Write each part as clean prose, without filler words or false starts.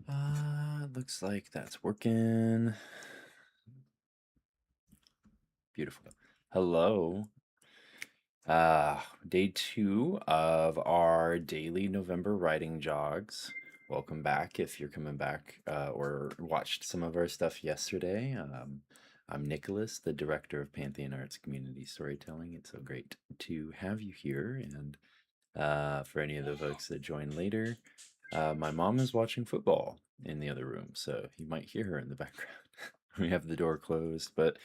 right. Looks like that's working. Beautiful. Hello. Day 2 of our daily November writing jogs. Welcome back if you're coming back or watched some of our stuff yesterday. I'm Nicholas, the director of Pantheon Arts Community Storytelling. It's so great to have you here. And for any of the folks that join later, my mom is watching football in the other room, so you might hear her in the background. We have the door closed, but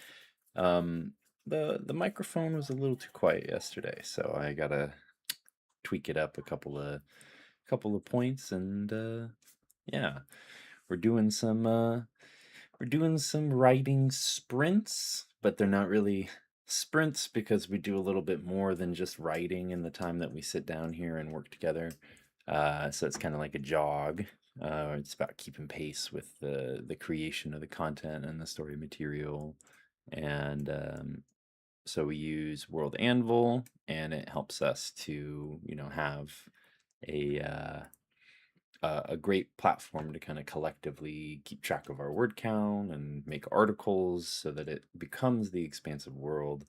um, the microphone was a little too quiet yesterday, so I gotta tweak it up a couple of points, and yeah, we're doing some writing sprints, but they're not really sprints because we do a little bit more than just writing in the time that we sit down here and work together. So it's kind of like a jog. It's about keeping pace with the creation of the content and the story material. And so we use World Anvil, and it helps us to, have a a great platform to kind of collectively keep track of our word count and make articles so that it becomes the expansive world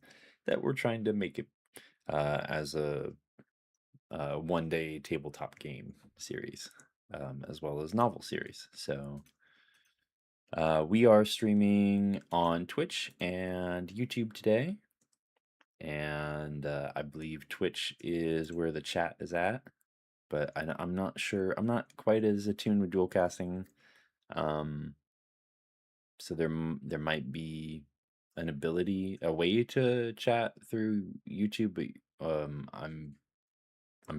that we're trying to make it as a one-day tabletop game series, as well as novel series. So we are streaming on Twitch and YouTube today, and I believe Twitch is where the chat is at, but I'm not sure. I'm not quite as attuned with dual casting. So there might be a way to chat through YouTube, but I'm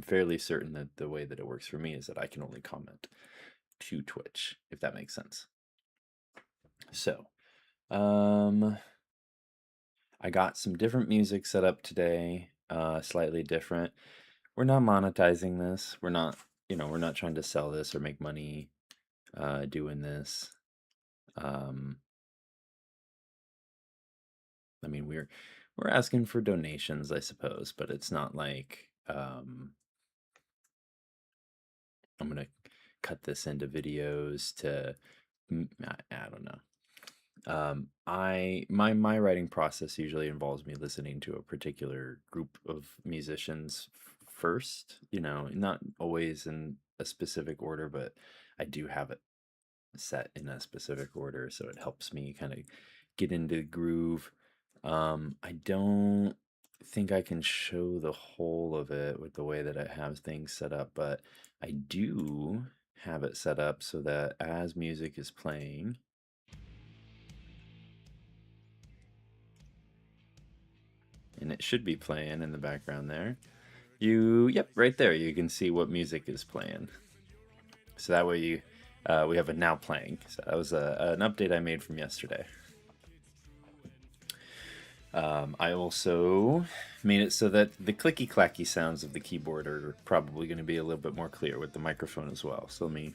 fairly certain that the way that it works for me is that I can only comment to Twitch, if that makes sense. So, I got some different music set up today, slightly different. We're not monetizing this. We're not trying to sell this or make money doing this. I mean, we're asking for donations, I suppose, but it's not like I'm gonna cut this into videos to I don't know. My writing process usually involves me listening to a particular group of musicians first, not always in a specific order, but I do have it set in a specific order, so it helps me kind of get into the groove. I don't think I can show the whole of it with the way that I have things set up, but I do have it set up so that as music is playing, and it should be playing in the background there, yep, right there, you can see what music is playing. So that way we have it now playing. So that was an update I made from yesterday. I also made it so that the clicky-clacky sounds of the keyboard are probably going to be a little bit more clear with the microphone as well. So let me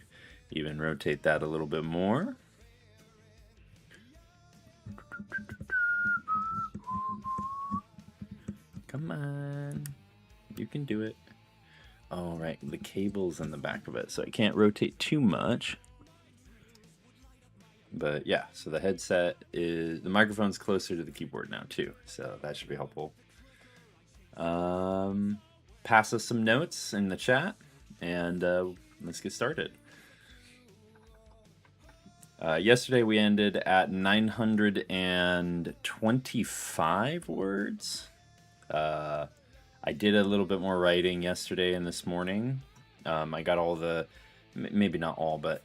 even rotate that a little bit more. Come on. You can do it. Oh, right. The cable's in the back of it, so I can't rotate too much. But yeah, so the microphone's closer to the keyboard now too, so that should be helpful. Pass us some notes in the chat, and let's get started. Yesterday we ended at 925 words. I did a little bit more writing yesterday and this morning. I got all maybe not all, but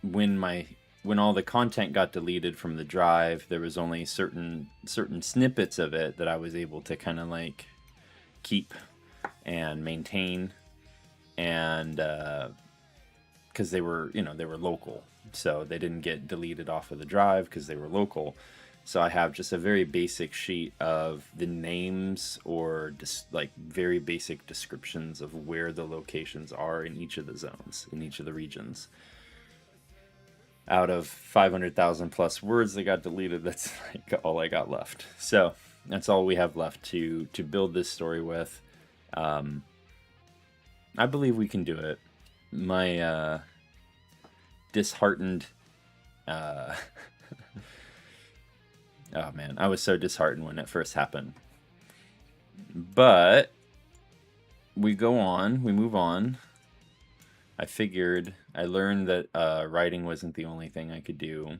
when all the content got deleted from the drive, there was only certain snippets of it that I was able to kind of like keep and maintain, and because they were local, so they didn't get deleted off of the drive because they were local. So I have just a very basic sheet of the names or just like very basic descriptions of where the locations are in each of the zones, in each of the regions. Out of 500,000 plus words that got deleted, that's like all I got left. So that's all we have left to build this story with. I believe we can do it. My disheartened oh man, I was so disheartened when it first happened. But we go on, we move on. I learned that writing wasn't the only thing I could do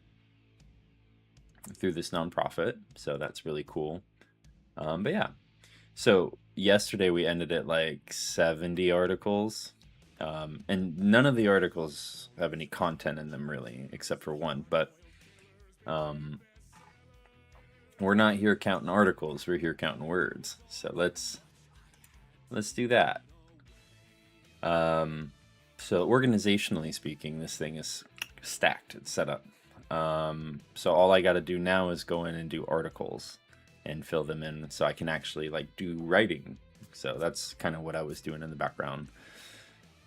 through this nonprofit, so that's really cool. But yeah, so yesterday we ended at like 70 articles, and none of the articles have any content in them really, except for one. But we're not here counting articles; we're here counting words. So let's do that. So organizationally speaking, this thing is stacked. It's set up. So all I got to do now is go in and do articles and fill them in so I can actually like do writing. So that's kind of what I was doing in the background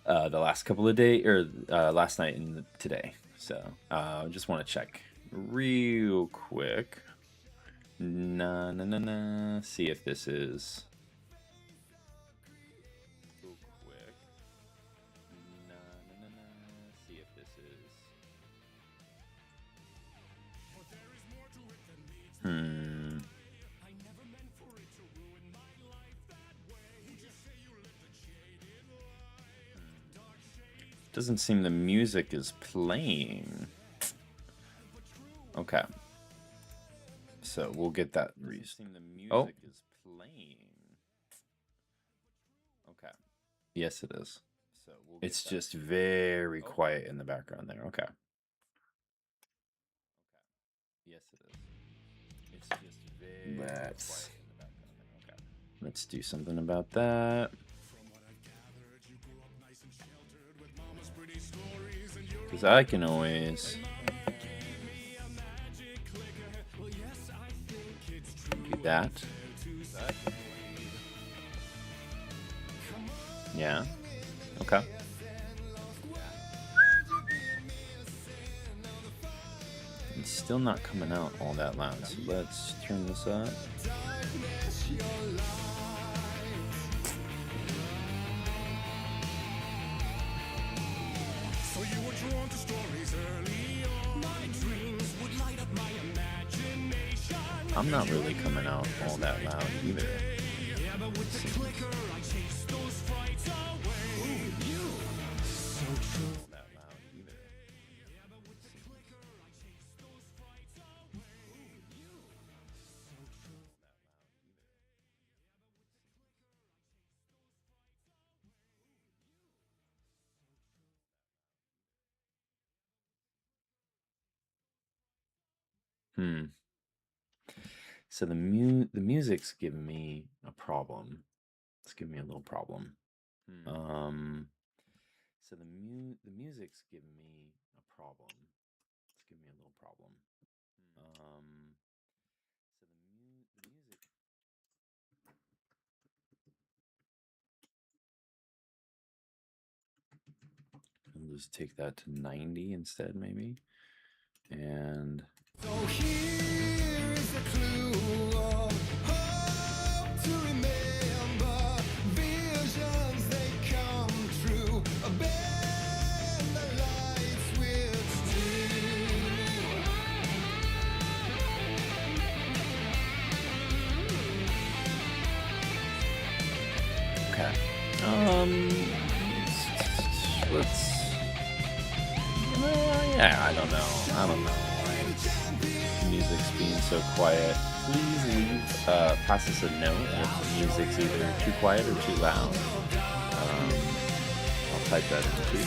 the last couple of days, or last night and today. So just want to check real quick. See if this is real quick. See if this is Doesn't seem the music is playing. Okay. So we'll get that. Oh. Is playing. Okay. Yes, it is. So it's just very quiet in the background there. Okay. Yes, it is. It's just very quiet in the background there. Okay. Let's do something about that. Because I can always do that. Yeah. Okay. It's still not coming out all that loud, so let's turn this up. I'm not really coming out all that loud either. So the music's giving me a problem. It's giving me a little problem. So the music's giving me a problem. It's giving me a little problem. So the music. I'll just take that to 90 instead, maybe. And so here is a clue of hope to remember. Visions, they come true. Bend the lights with steel. Okay. Let's. Yeah, I don't know why the music's being so quiet. Please pass us a note if the music's either too quiet or too loud. I'll type that in too.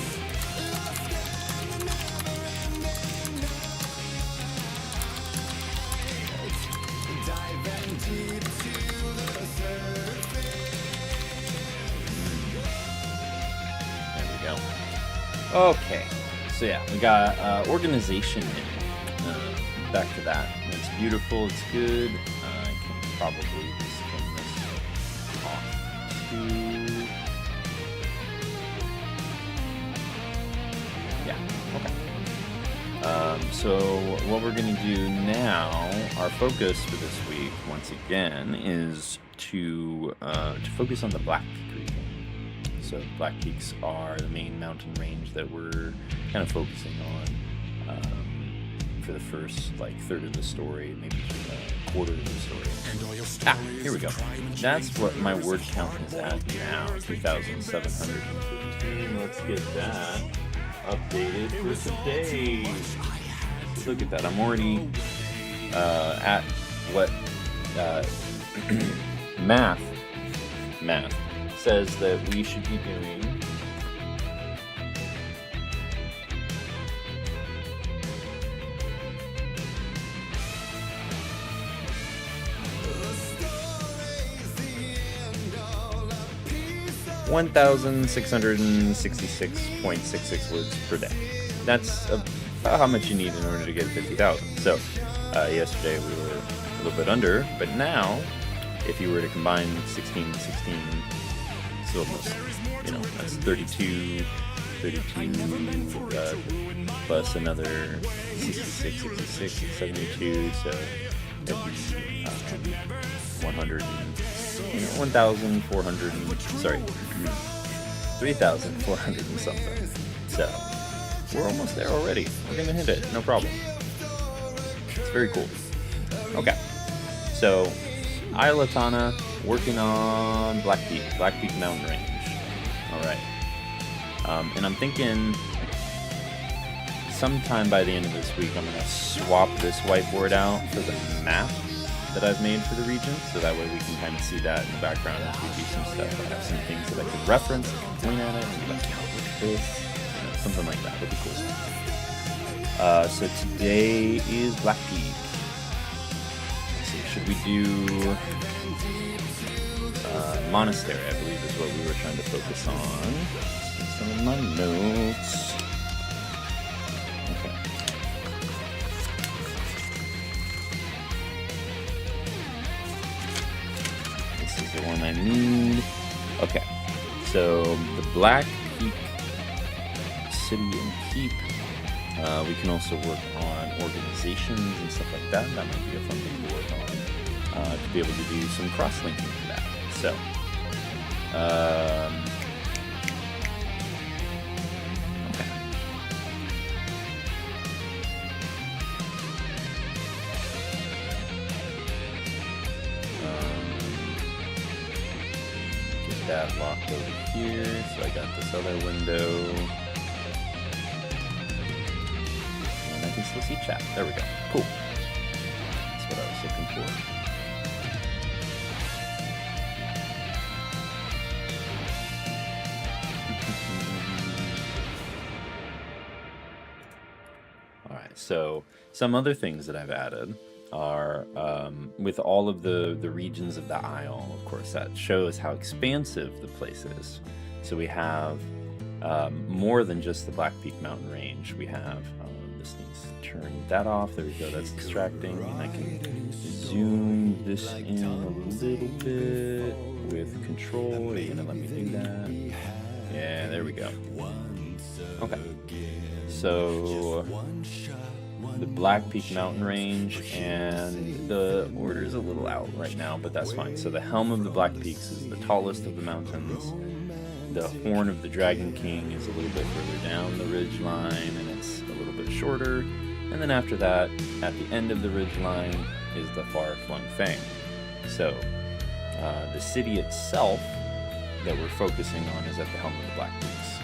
There we go. Okay. So yeah, we got organization in it. Back to that. It's beautiful. It's good. I can probably just turn this off to. Yeah. Okay. So what we're gonna do now, our focus for this week, once again, is to focus on the black degree. So So Black Peaks are the main mountain range that we're kind of focusing on for the first like third of the story, maybe a quarter of the story. Here we go. That's what my word count is at now, 3,715. Let's get that updated for today. Look at that. I'm already at what math says that we should be doing. $1,666.66 words per day. That's about how much you need in order to get 50,000. So yesterday we were a little bit under, but now if you were to combine 16 and 16, it's almost, that's 32 plus another 66, 72, so that'd be 100, 1,400, 3,400 and something. So we're almost there already. We're gonna hit it, no problem. It's very cool. Okay, so Isla Tana, working on Black Peak Mountain Range. All right, and I'm thinking sometime by the end of this week, I'm gonna swap this whiteboard out for the map that I've made for the region, so that way we can kind of see that in the background as we do some stuff. I have some things that I can reference, I can point at it, and be like, look at this, something like that would be cool. So today is Black Peak. Let's see, should we do Monastery? I believe is what we were trying to focus on. Some of my notes. Okay. This is the one I need. Okay, so the Black Peak City and Keep. We can also work on organizations and stuff like that. That might be a fun thing to work on to be able to do some cross-linking for that. So, okay. Get that locked over here. So I got this other window. I can still see chat. There we go. Cool. That's what I was looking for. All right. So some other things that I've added are with all of the regions of the Isle. Of course, that shows how expansive the place is. So we have more than just the Black Peak Mountain Range. We have this needs to turn that off. There we go. That's distracting. And I can zoom this in a little bit with control. Are you gonna let me do that? Yeah, there we go. Okay. So the Black Peak Mountain Range, and the order is a little out right now, but that's fine. So the Helm of the Black Peaks is the tallest of the mountains. The Horn of the Dragon King is a little bit further down the ridge line, and it's a little bit shorter. And then after that, at the end of the ridge line, is the Far-Flung Fang. So the city itself that we're focusing on is at the Helm of the Black Peaks.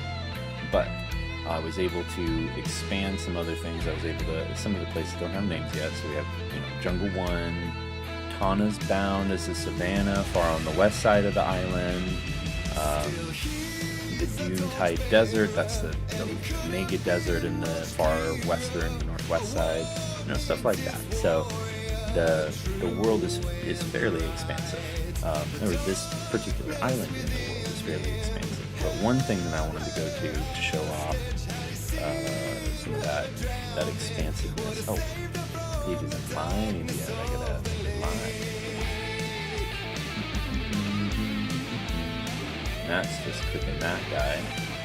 But I was able to expand some other things. I was able to, some of the places don't have names yet. So we have, Jungle 1, Tana's Bound is the savannah far on the west side of the island. The Dune Tide Desert, that's the mega desert in the far western, the northwest side, stuff like that. So the world is fairly expansive, or this particular island in the world is fairly expansive. But one thing that I wanted to go to show off some of that expansiveness. Oh, page isn't mine yet. I gotta line. That's just clicking that guy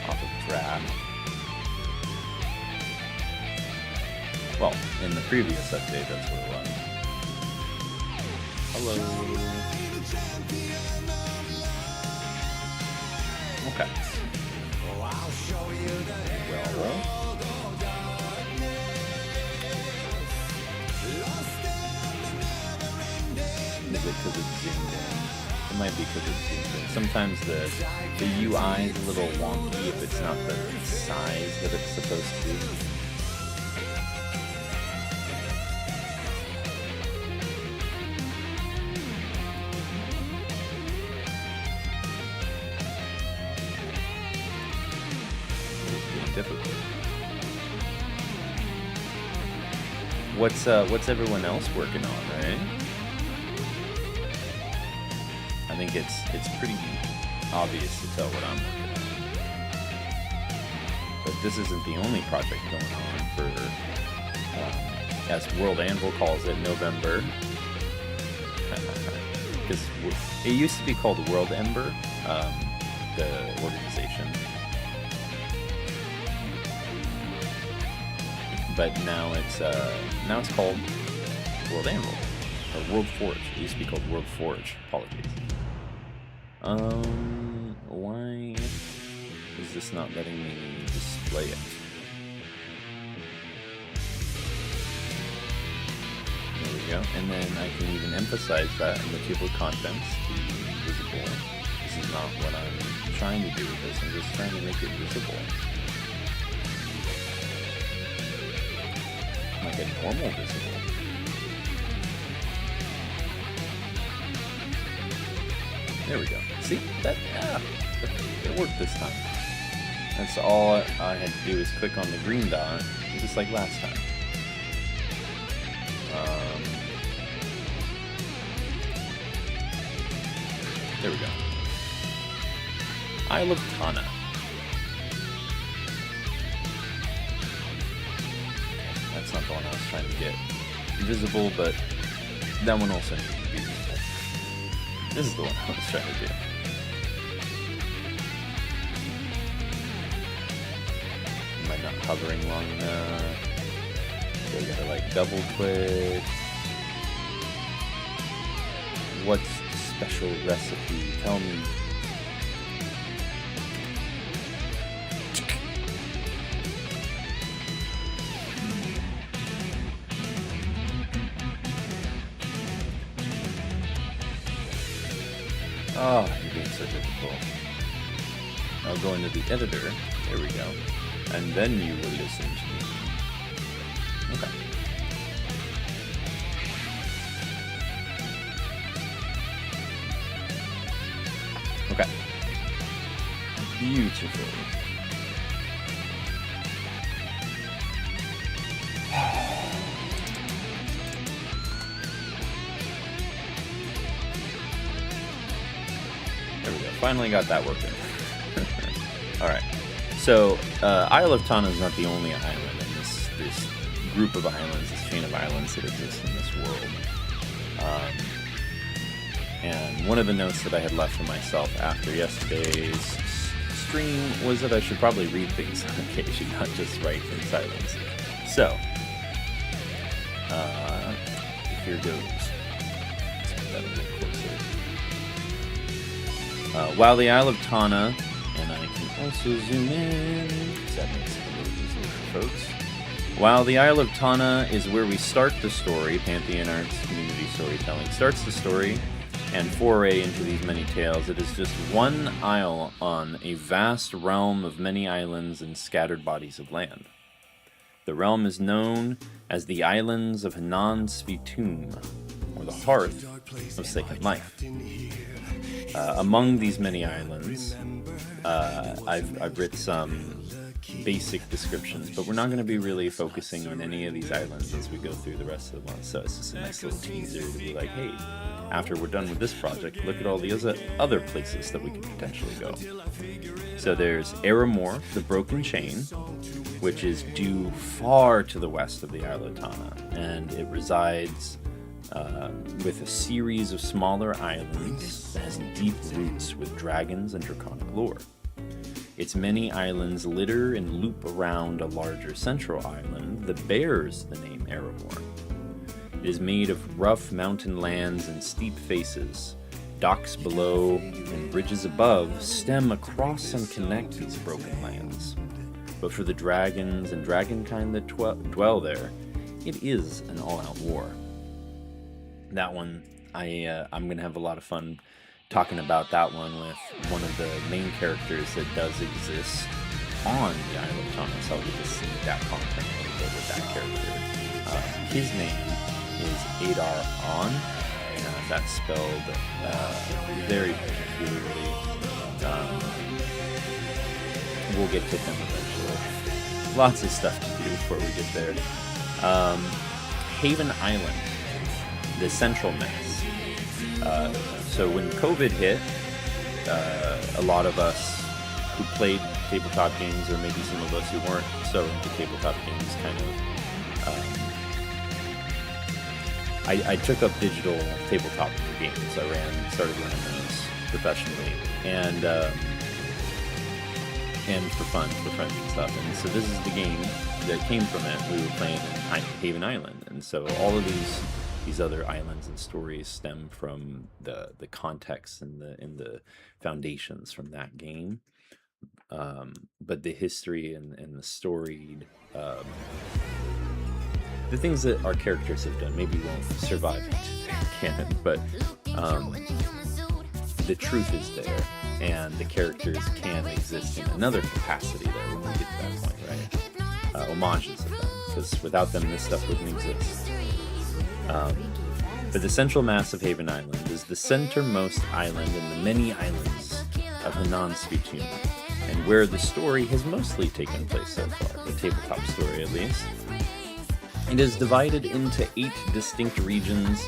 off of draft. Well, in the previous update, that's what it was. Hello. Okay. Is it because it's zoomed in? It might be because it's zoomed in. Sometimes the UI is a little wonky if it's not the size that it's supposed to be. Difficult. What's everyone else working on, right? I think it's pretty obvious to tell what I'm working on. But this isn't the only project going on for, as World Anvil calls it, November. Because it used to be called World Ember, the organization. But now it's called World Anvil or World Forge. It used to be called World Forge. Apologies. Why is this not letting me display it? There we go. And then I can even emphasize that in the table of contents to be visible. This is not what I'm trying to do with this. I'm just trying to make it visible. Like a normal visible. There we go. See? That it worked this time. That's all I had to do is click on the green dot, just like last time. There we go. Isle of Tana. That's not the one I was trying to get visible, but that one also needs to be visible. This is the one I was trying to do. Am I not hovering long enough? So I gotta like double click. What's the special recipe? Tell me. Oh, you're being so difficult. I'll go into the editor. There we go. And then you will listen to me. Okay. Okay. Beautiful. There we go. Finally got that working. Alright. So, Isle of Tana is not the only island in this group of islands, this chain of islands that exist in this world. And one of the notes that I had left for myself after yesterday's stream was that I should probably read things on occasion, not just write in silence. So, here goes. Let's put that a bit closer. While the Isle of Tana, and I can also zoom in, because that makes it a little easier for folks. While the Isle of Tana is where we start the story, Pantheon Arts Community Storytelling starts the story and foray into these many tales. It is just one isle on a vast realm of many islands and scattered bodies of land. The realm is known as the Islands of Hanan Svitum, or the Hearth of Second Life. Among these many islands, I've written some basic descriptions, but we're not going to be really focusing on any of these islands as we go through the rest of the month. So it's just a nice little teaser to be like, hey, after we're done with this project, look at all the other places that we could potentially go. So there's Aramor, the Broken Chain, which is due far to the west of the Isle of Tana, and it resides with a series of smaller islands that has deep roots with dragons and draconic lore. Its many islands litter and loop around a larger central island that bears the name Aramor. It is made of rough mountain lands and steep faces. Docks below and bridges above stem across and connect these broken lands. But for the dragons and dragonkind that dwell there, it is an all-out war. That one I'm gonna have a lot of fun talking about that one with one of the main characters that does exist on the Isle of Thomas. I'll get to see that content a little bit with that character. His name is Adar On. That's spelled very peculiarly. We'll get to him eventually. Lots of stuff to do before we get there. Haven Island, the Central Mass. So when COVID hit, a lot of us who played tabletop games, or maybe some of us who weren't so into tabletop games, kind of I took up digital tabletop games. I started running those professionally, and for fun, for friends and stuff. And so this is the game that came from it. We were playing in Haven Island, and so all of these other islands and stories stem from the context and the foundations from that game. But the history and the storied the things that our characters have done maybe won't survive canon, but the truth is there, and the characters can exist in another capacity there when we get to that point, right? Homages of them, because without them this stuff wouldn't exist. But the Central Mass of Haven Island is the centermost island in the many islands of the non-Spittoon, and where the story has mostly taken place so far, the tabletop story at least. It is divided into 8 distinct regions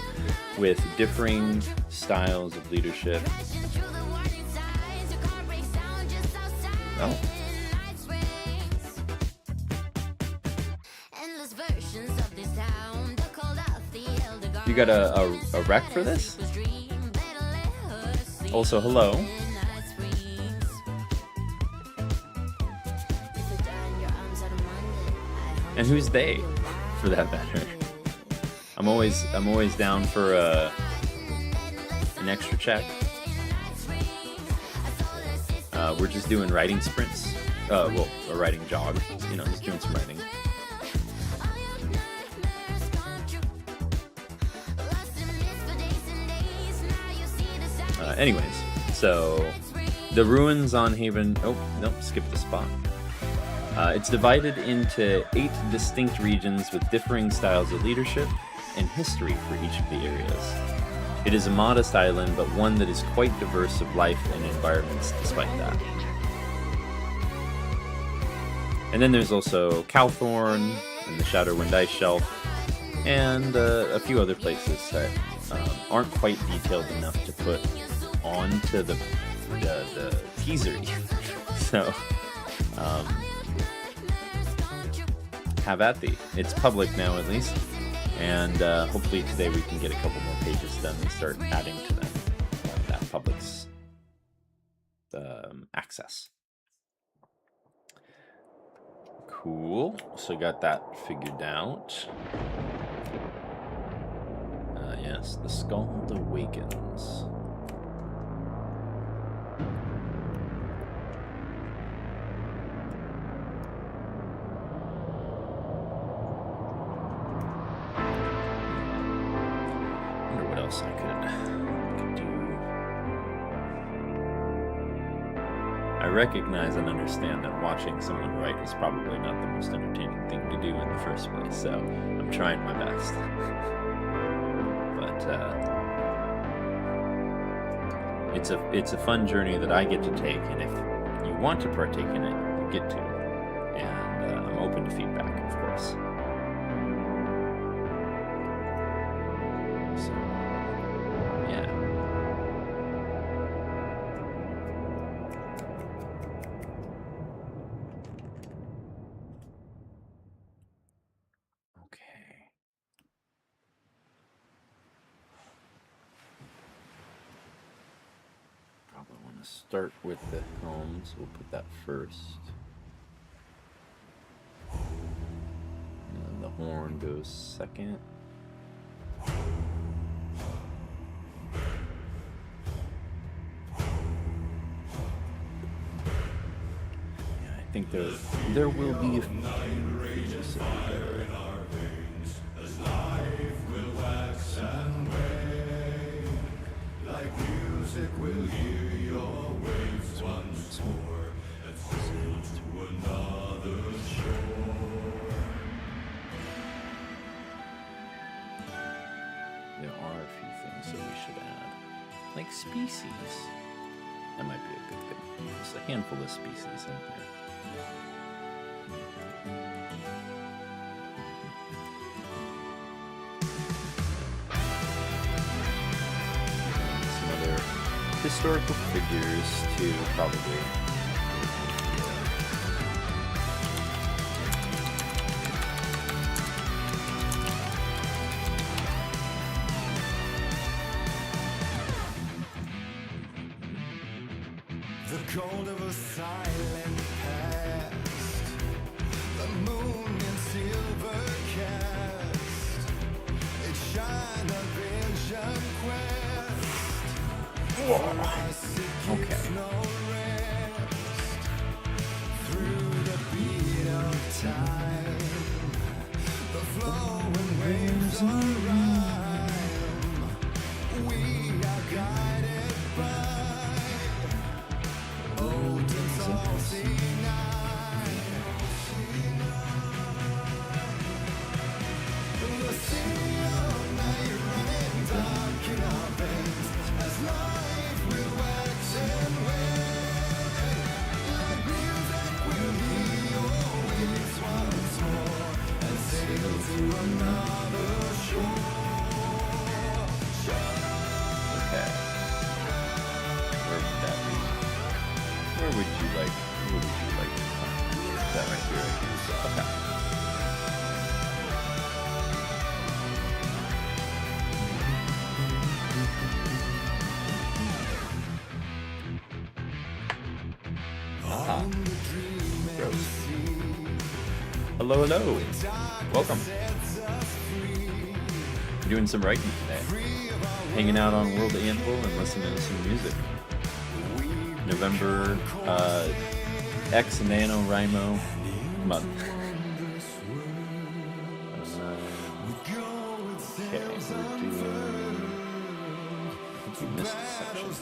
with differing styles of leadership. Oh. You got a rec for this? Also, hello. And who's they, for that matter? I'm always down for an extra check. We're just doing writing sprints. A writing jog. You know, just doing some writing. Anyways, so the ruins on Haven. Oh, nope, skip the spot. It's divided into 8 distinct regions with differing styles of leadership and history for each of the areas. It is a modest island, but one that is quite diverse of life and environments despite that. And then there's also Cowthorn and the Shadowwind Ice Shelf, and a few other places that aren't quite detailed enough to put onto the teaser. So, have at thee. It's public now, at least, and hopefully today we can get a couple more pages done and start adding to them that public's access. Cool. So got that figured out. Yes, the Skald awakens. Else I could do. I recognize and understand that watching someone write is probably not the most entertaining thing to do in the first place, so I'm trying my best. But it's a fun journey that I get to take, and if you want to partake in it, you get to. And I'm open to feedback, of course. Start with the helm, so we'll put that first. And then the horn goes second. Yeah, I think there will be a few. once more. There are a few things that we should add, like species. That might be a good thing. Just a handful of species in here. Some other historical figures too, probably. The cold of a silent past, the moon in silver cast, it shine a vision quest. For us it gives no rest. Through the beat of time, the flowing waves of rhyme, we are guided by Hello, hello. Welcome. Doing some writing today. Hanging out on World Anvil and listening to some music. November X NaNoWriMo month. Okay, we're doing... I think we missed a section.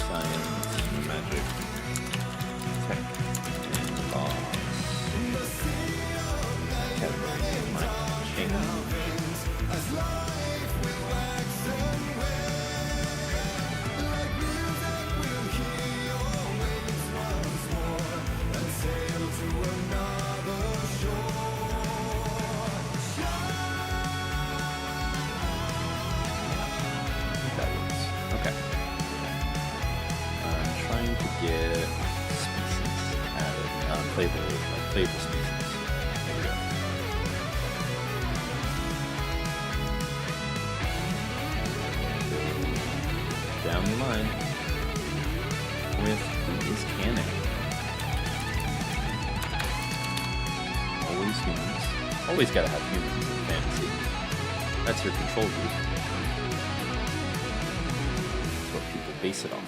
Science, magic, tech, and laws. Categories of my channel. Okay. I'm trying to get species added, playable species. There we go. Down the line with who is canon. Always humans. Always gotta have humans in fantasy. That's your control group. That's what people base it off of.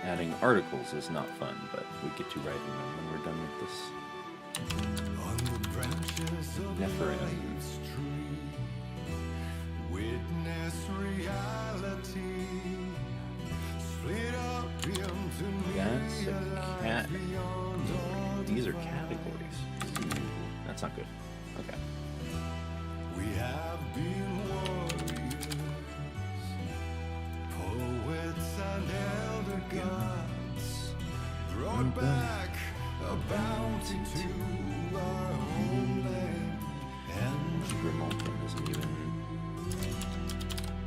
Adding articles is not fun, but we get to writing them when we're done with this. Never ends. Witness reality. That's a cat. These are categories. That's not good. Okay. We have been warriors, poets and elder gods, brought back a bounty to our homeland. And Grimalkin isn't even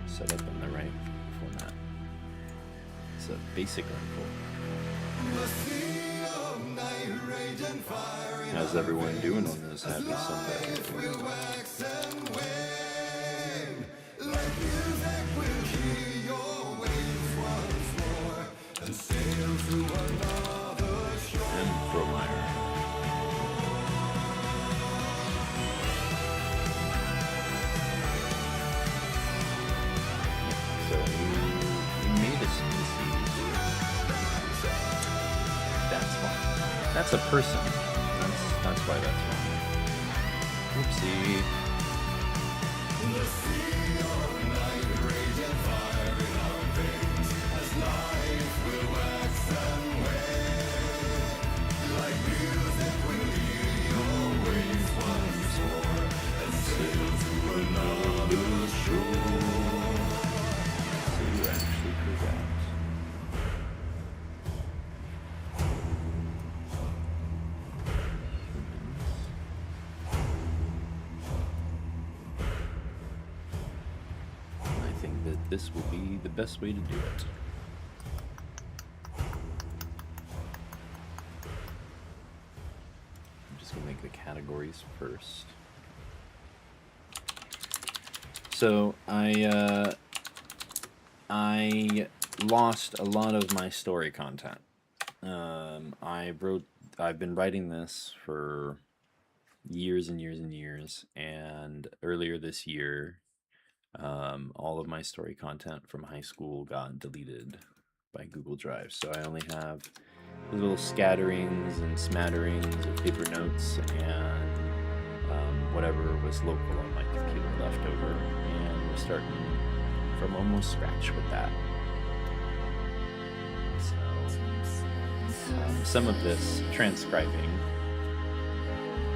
set up in the right format. It's a basic info. How's everyone doing on this happy Sunday? And Fromeyer. That's a person. That's why that's wrong. Oopsie. So you actually forgot. I think that this will be the best way to do it. I'm just gonna make the categories first. So I lost a lot of my story content. I've been writing this for years and years and years, and earlier this year, all of my story content from high school got deleted by Google Drive. So I only have little scatterings and smatterings of paper notes and whatever was local on my computer left over, and we're starting from almost scratch with that. So some of this transcribing,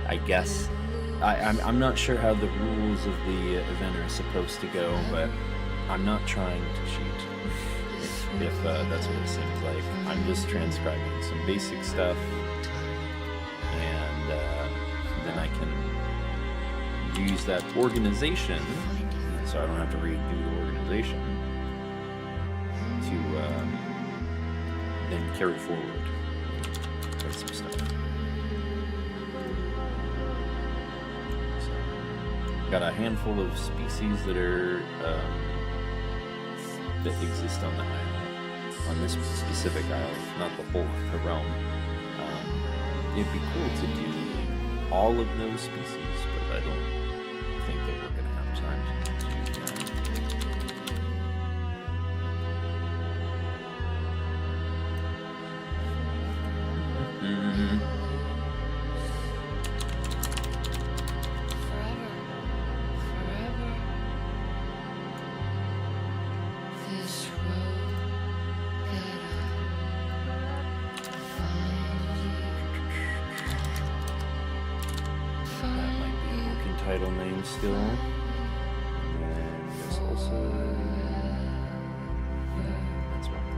I guess, I'm not sure how the rules of the event are supposed to go, but I'm not trying to cheat. if that's what it seems like. I'm just transcribing some basic stuff, and then I can use that organization, so I don't have to redo the organization, to then carry forward with some stuff. So, got a handful of species that are that exist on the island, on this specific island, not the whole realm. It'd be cool to do all of those species, but I don't think that we're gonna have time to do that. Title name still, and there's also that's right.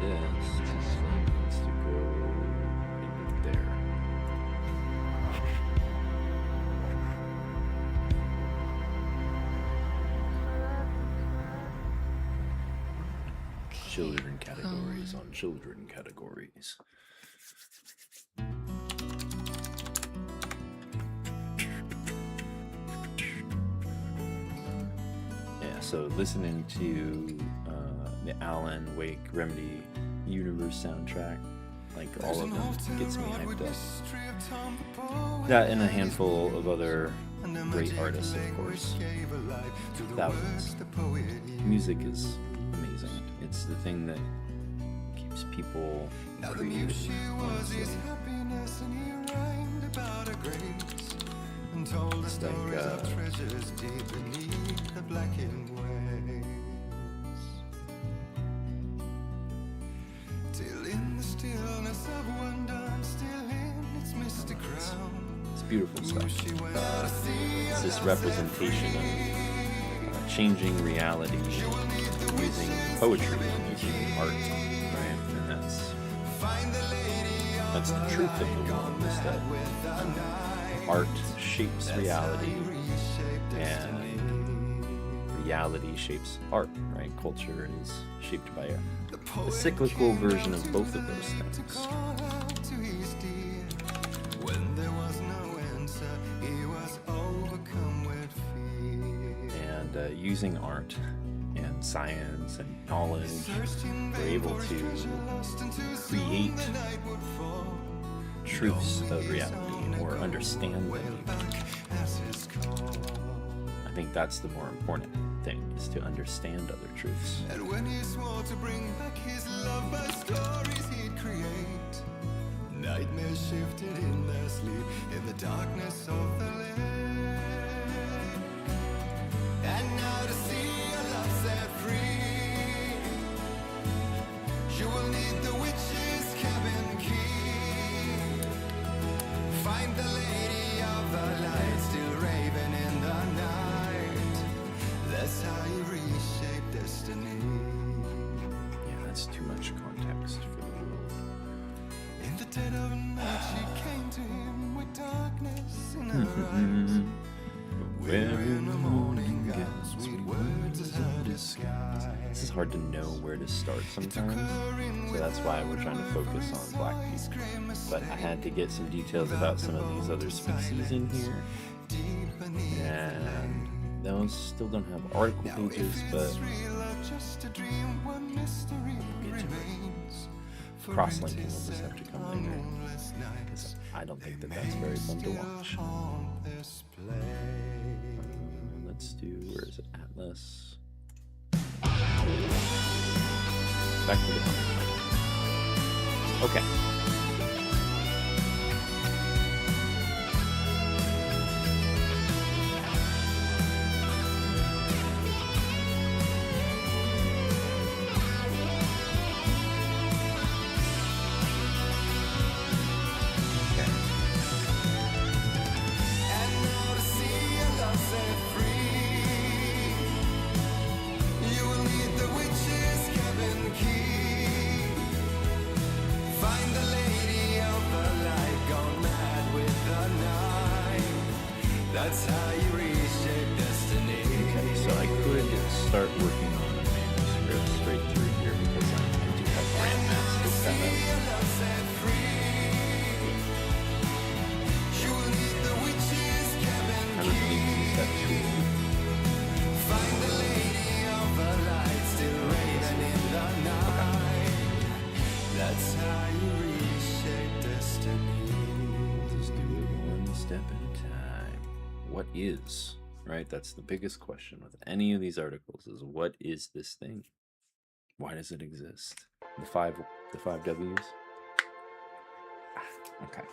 And this needs to go in there. Children categories on children categories. So listening to the Alan Wake Remedy Universe soundtrack, like all of them, gets me hyped up. That and a handful of other great artists, of course. Thousands. Music is amazing. It's the thing that keeps people creative. It's like it's beautiful stuff. It's this representation of changing reality using poetry and using art, right? And that's the truth of the world, is that art shapes reality and reality shapes art, right? Culture is shaped by a cyclical version of both of those things. And using art and science and knowledge, we're able to create truths of reality or understand them. I think that's the more important thing, is to understand other truths. And when he swore to bring back his love by stories he'd create, nightmares shifted in their sleep in the darkness of the lake. And now to see your love set free, you will need the witch's cabin key. Find the lady of the light still raving in the night. That's how you reshape destiny. Yeah, that's too much context for the world. In the dead of night she came to him with darkness in her eyes. Wearing a morning gown, sweet words as her disguise. This is hard to know where to start sometimes, so that's why we're trying to focus on black people. But I had to get some details about some of these other species in here, and those still don't have article pages, but cross-linking will just have to come later, because I don't think that that's very fun to watch. Let's do, where is it, Atlas? Back to the comic. Okay. That's how you reshape destiny. Okay, so I could start working on a manuscript straight through here because I do have fragments to set up. I don't need to use that tool. Find the lady of the light still raving in the night. That's how you reshape destiny. Just do it one step at a time. What is, right? That's the biggest question with any of these articles is, what is this thing? Why does it exist? The five W's? Okay.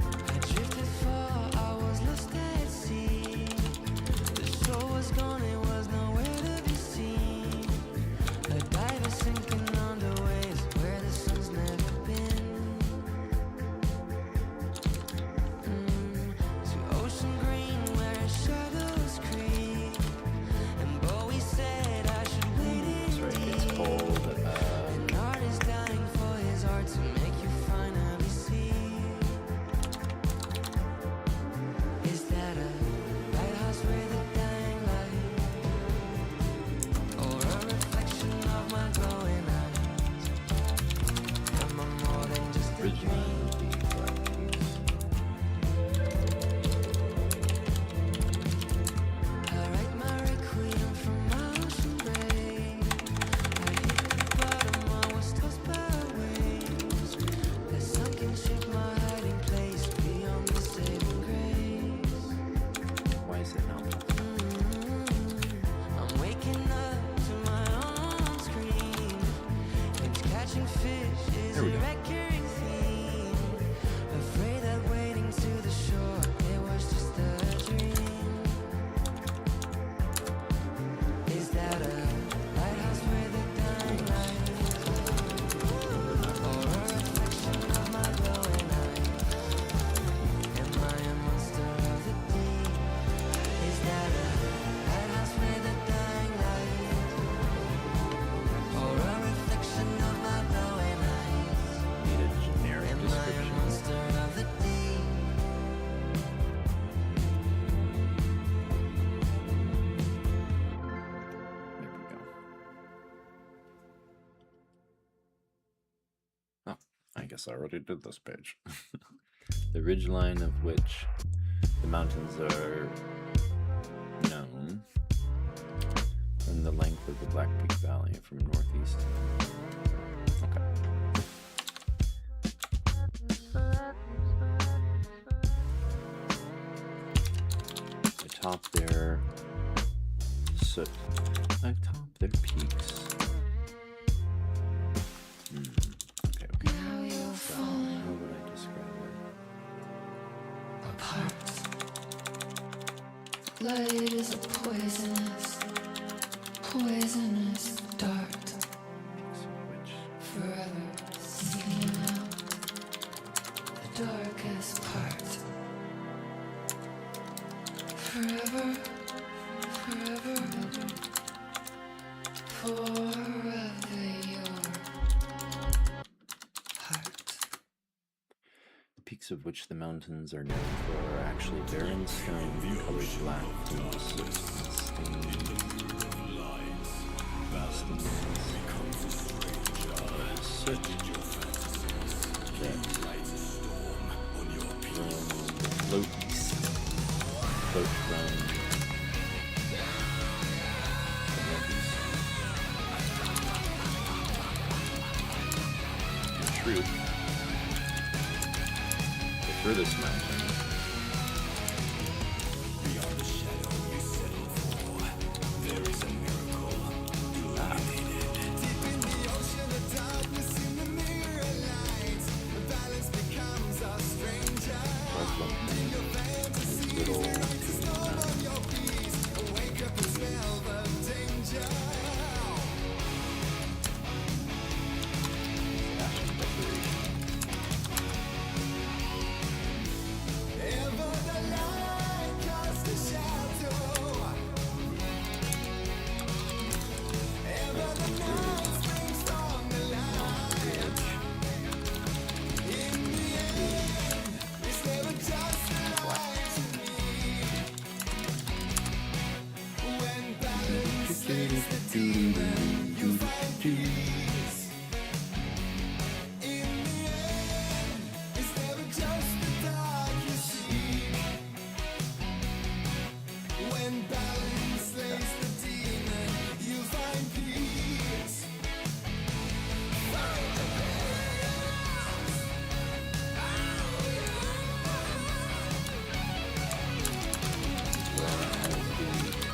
I drifted far, I was lost at sea. The shore was gone, it was nowhere to be seen. A diver sinking under waves where the sun's never been. To ocean green where shadows creep. And Bowie said I should wait That's right, it's called, An artist dying for his art to make you finally see. Is that a lighthouse with a dying light? Or a reflection of my glowing eyes? Am I more than just a original dream? would be Black Keys. I write my requiem from my ocean grave. I hit the bottom, I was tossed by waves. A sunken ship, my hiding place beyond the saving grace. Why is it not? I'm waking up to my own screen. It's catching fish is There we a go. recurring theme. Afraid that wading to the shore, it was just a dream. Is that a lighthouse with a dying light? Or a reflection of my glowing eyes? Am I a monster of the deep? Is that a lighthouse with a dying light? Or a reflection of my glowing eyes? Need a generic Am I a description. monster of the deep? There we go. Oh, I guess I already did this page. The ridgeline of which the mountains are known, and the length of the Black Peak Valley from northeast. Okay. atop their peaks. Okay. Now you're falling How would I describe apart. Light is a poisonous dart, it? Which forever seeking out the darkest part. Forever, forever, your heart. the peaks of which the mountains are known for are actually barren stone colored black from the soot and soot that float east, float from the northeast. In truth, the furthest mountain little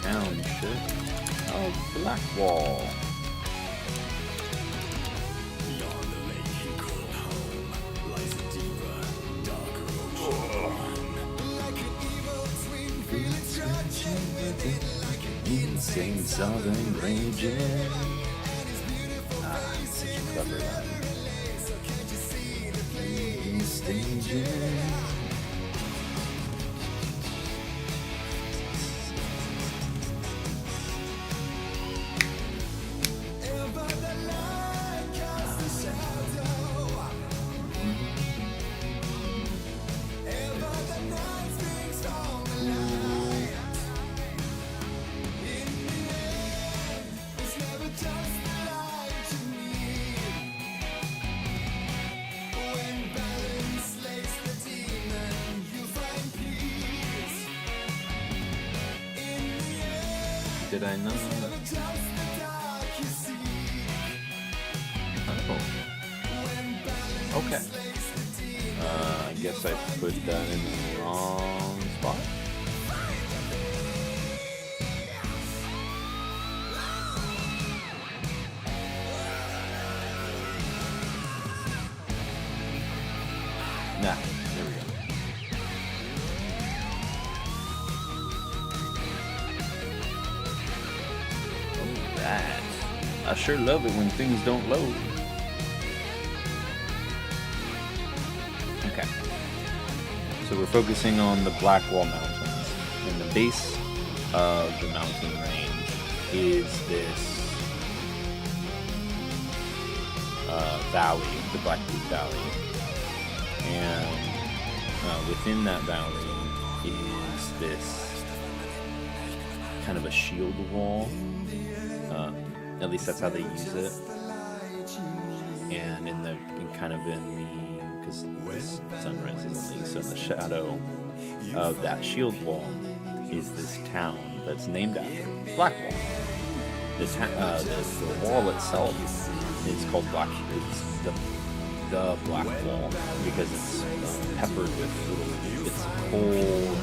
township of Blackwall. Beyond the lake he called home lies a deeper, darker ocean. Like an evil twin feeling trudging within, like an Insane southern raging. Such a clever line. so can't you see the Staging. ever the light casts a shadow? Ever the night springs from the light? In the end, it's never just the light you need. When balance slays the demon, you find peace. In the end, Did I not? never just the dark you see. Oh. When balance Okay. slays the demon, I guess I put that in the wrong spot. Nah, there we go. Alright. I sure love it when things don't load. Okay. So we're focusing on the Blackwall Mountains. And the base of the mountain range is this valley, the Blackwood Valley. And within that valley is this kind of a shield wall. At least that's how they use it. And because the sunrise is in the, so in the shadow of that shield wall is this town that's named after Blackwall. The wall itself is called Black. It's the Black Wall because it's peppered with little bits of coal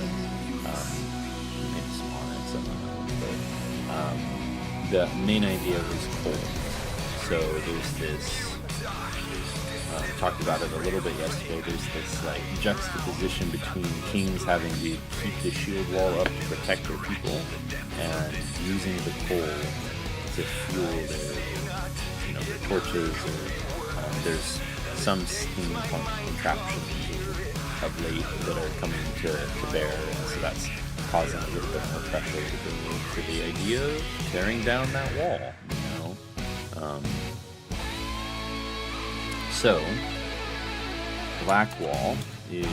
and it's The main idea was coal. So there's this, talked about it a little bit yesterday, there's this like juxtaposition between kings having to keep the shield wall up to protect their people and using the coal to fuel their torches, or there's some steampunk contraptions of late that are coming to bear, and so that's causing a little bit more pressure to the idea of tearing down that wall, So, Blackwall is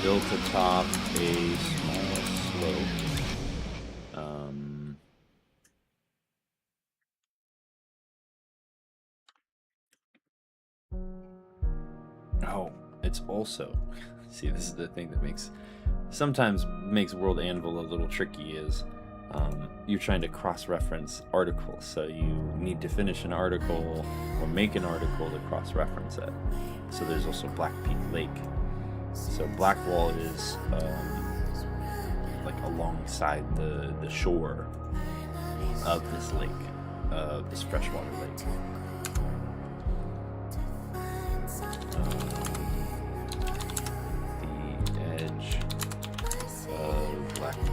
built atop a small slope. Oh, it's also, see, this is the thing that sometimes makes World Anvil a little tricky is you're trying to cross-reference articles, so you need to finish an article or make an article to cross-reference it. So there's also Black Peak Lake. So Blackwall is like alongside the shore of this lake, this freshwater lake. The edge of Black Peak.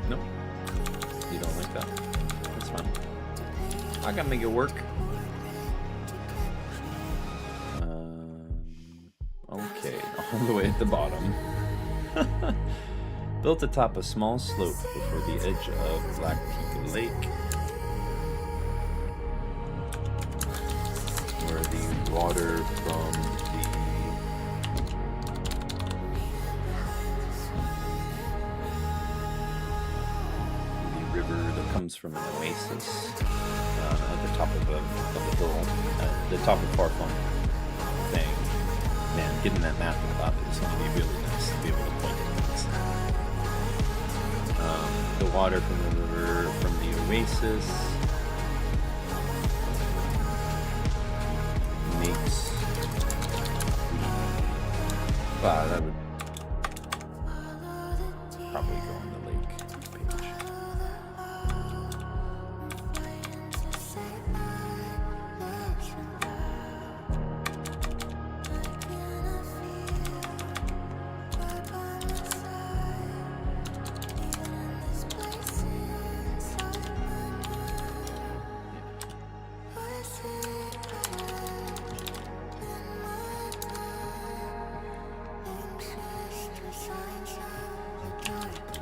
Nope. You don't like that? That's fine. I can make it work. Okay, all the way at the bottom. Built atop a small slope before the edge of Black Peak Lake, where the water from the river that comes from an oasis at the top of a hill, at the top of Farfung thing. Man, getting that map in the bottom is going to be really nice to be able to point at things. The water from the river, from the oasis, makes that would probably go on the lake page.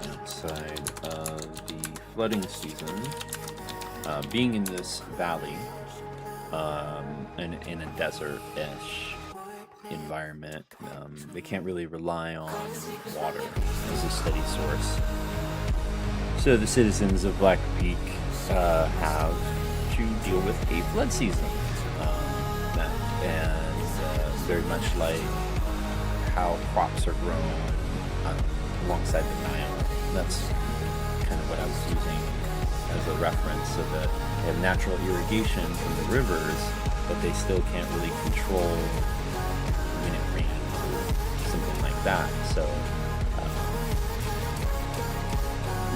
Outside of the flooding season, being in this valley, in a desert-ish environment, they can't really rely on water as a steady source. So the citizens of Black Peak have to deal with a flood season, and very much like how crops are grown alongside the Nile. That's kind of what I was using as a reference, so that they have natural irrigation from the rivers, but they still can't really control when it rains or something like that. So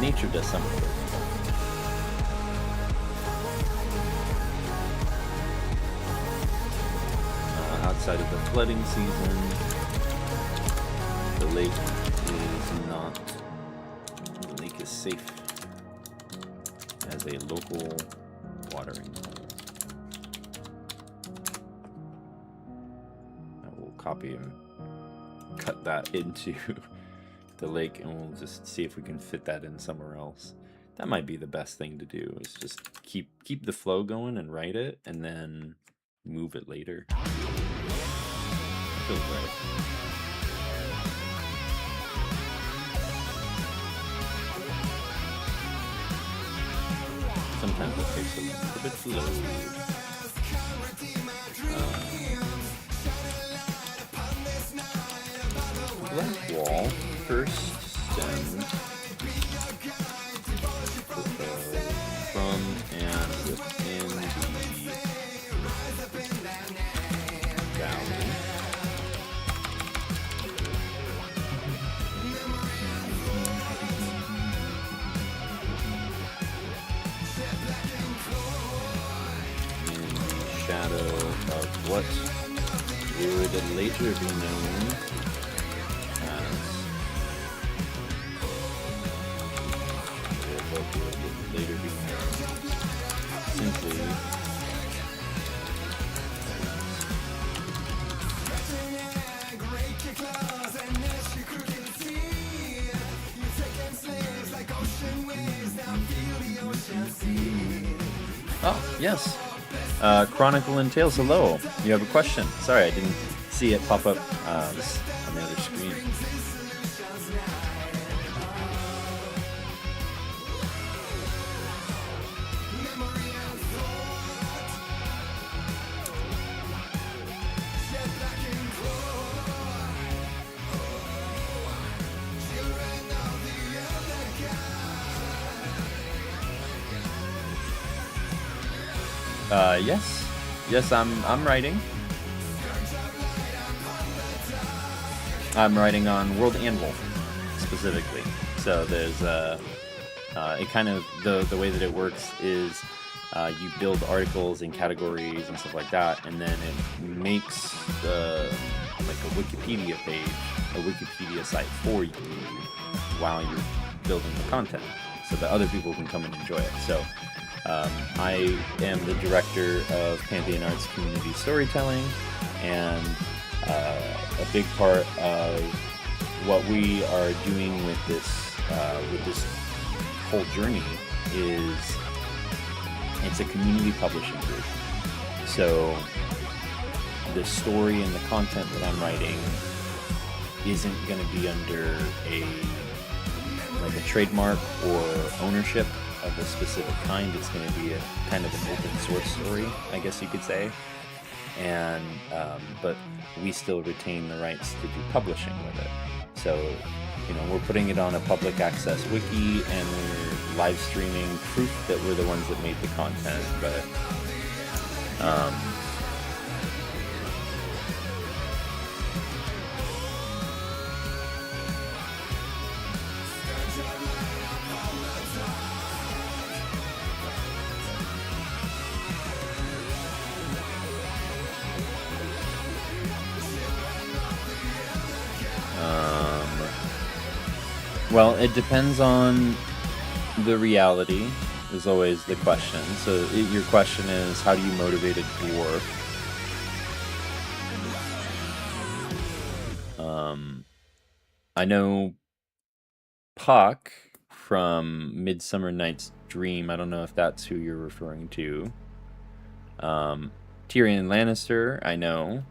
nature does some of it. Outside of the flooding season, the lake is safe as a local watering hole. I will copy and cut that into the lake, and we'll just see if we can fit that in somewhere else. That might be the best thing to do, is just keep the flow going and write it, and then move it later. Feels right. Sometimes it takes a little bit to load. Black wall, first stem. what would later be known as what would later be known simply Oh, yes. Chronicle and Tales, hello. You have a question. Sorry, I didn't see it pop up on the other screen. Yes. Yes, I'm writing. I'm writing on World Anvil, specifically. So there's it kind of the way that it works is you build articles and categories and stuff like that, and then it makes like a Wikipedia page, a Wikipedia site for you while you're building the content, so that other people can come and enjoy it. So I am the director of Pantheon Arts Community Storytelling, and a big part of what we are doing with this whole journey is it's a community publishing group. So the story and the content that I'm writing isn't going to be under a trademark or ownership of a specific kind. It's going to be a kind of an open source story, I guess you could say. And but we still retain the rights to do publishing with it. So, you know, we're putting it on a public access wiki, and we're live streaming proof that we're the ones that made the content. But well, it depends on the reality, is always the question. So your question is, how do you motivate a dwarf? I know Puck from Midsummer Night's Dream. I don't know if that's who you're referring to. Tyrion Lannister, I know.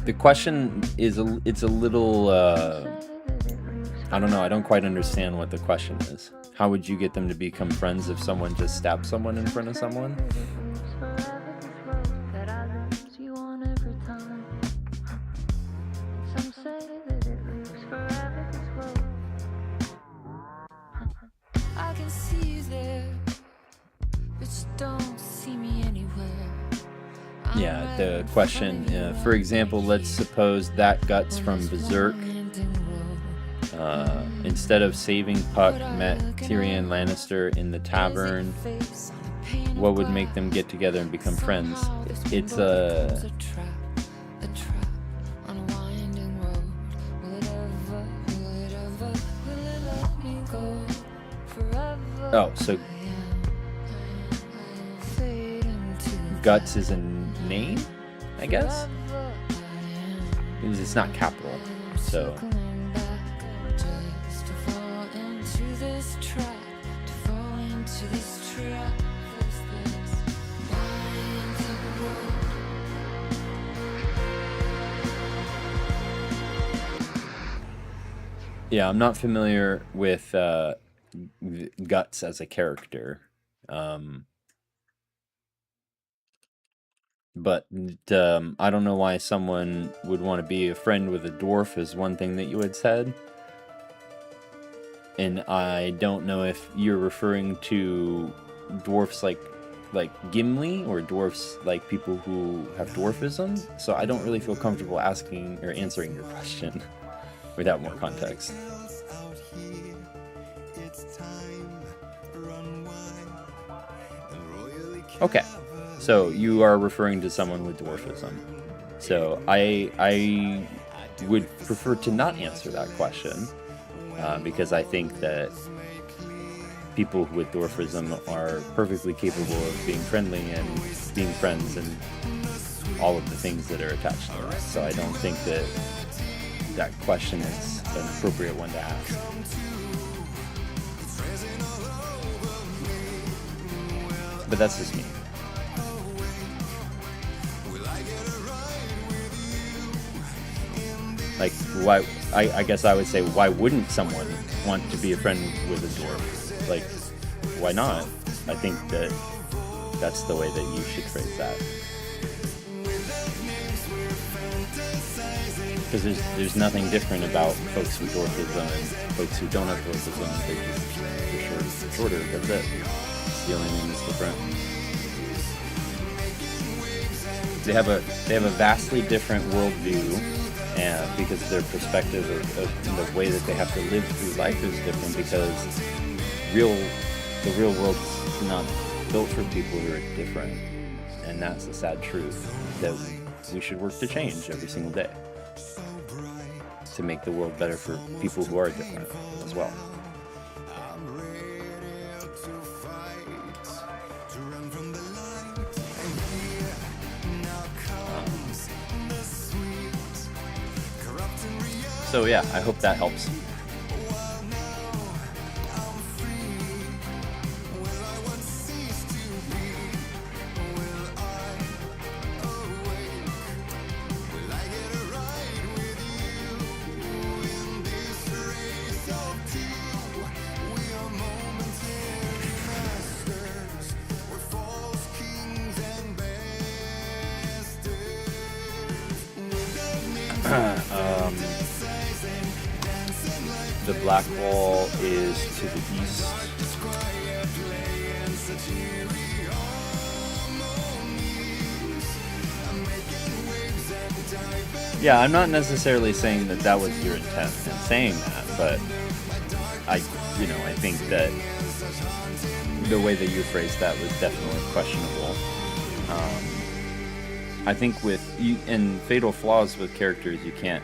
The question is, it's a little, I don't know, I don't quite understand what the question is. How would you get them to become friends if someone just stabbed someone in front of someone? I can see you there, but you don't see me anywhere. Yeah, the question, for example, let's suppose that Guts from Berserk, instead of saving Puck, met Tyrion Lannister in the tavern. What would make them get together and become friends? It's a... Oh, so Guts is a name, I guess? Because it's not capital, so... Yeah, I'm not familiar with Guts as a character. But I don't know why someone would want to be a friend with a dwarf is one thing that you had said. And I don't know if you're referring to dwarfs like Gimli, or dwarfs like people who have dwarfism. So I don't really feel comfortable asking or answering your question without more context. Okay, so you are referring to someone with dwarfism. So I would prefer to not answer that question because I think that people with dwarfism are perfectly capable of being friendly and being friends and all of the things that are attached to that. So I don't think that that question is an appropriate one to ask. But that's just me. Like, why? I guess I would say, why wouldn't someone want to be a friend with a dwarf? Like, why not? I think that that's the way that you should phrase that. Because there's nothing different about folks with dwarfism and folks who don't have dwarfism. They're shorter. That's it. It's the only thing that's different. They have a vastly different worldview, and because their perspective of the way that they have to live through life is different. Because the real world's not built for people who are different, and that's the sad truth that we should work to change every single day to make the world better for people who are different as well. So yeah, I hope that helps. The black wall is to the east. Yeah, I'm not necessarily saying that that was your intent in saying that, but I think that the way that you phrased that was definitely questionable. I think with and fatal flaws with characters, you can't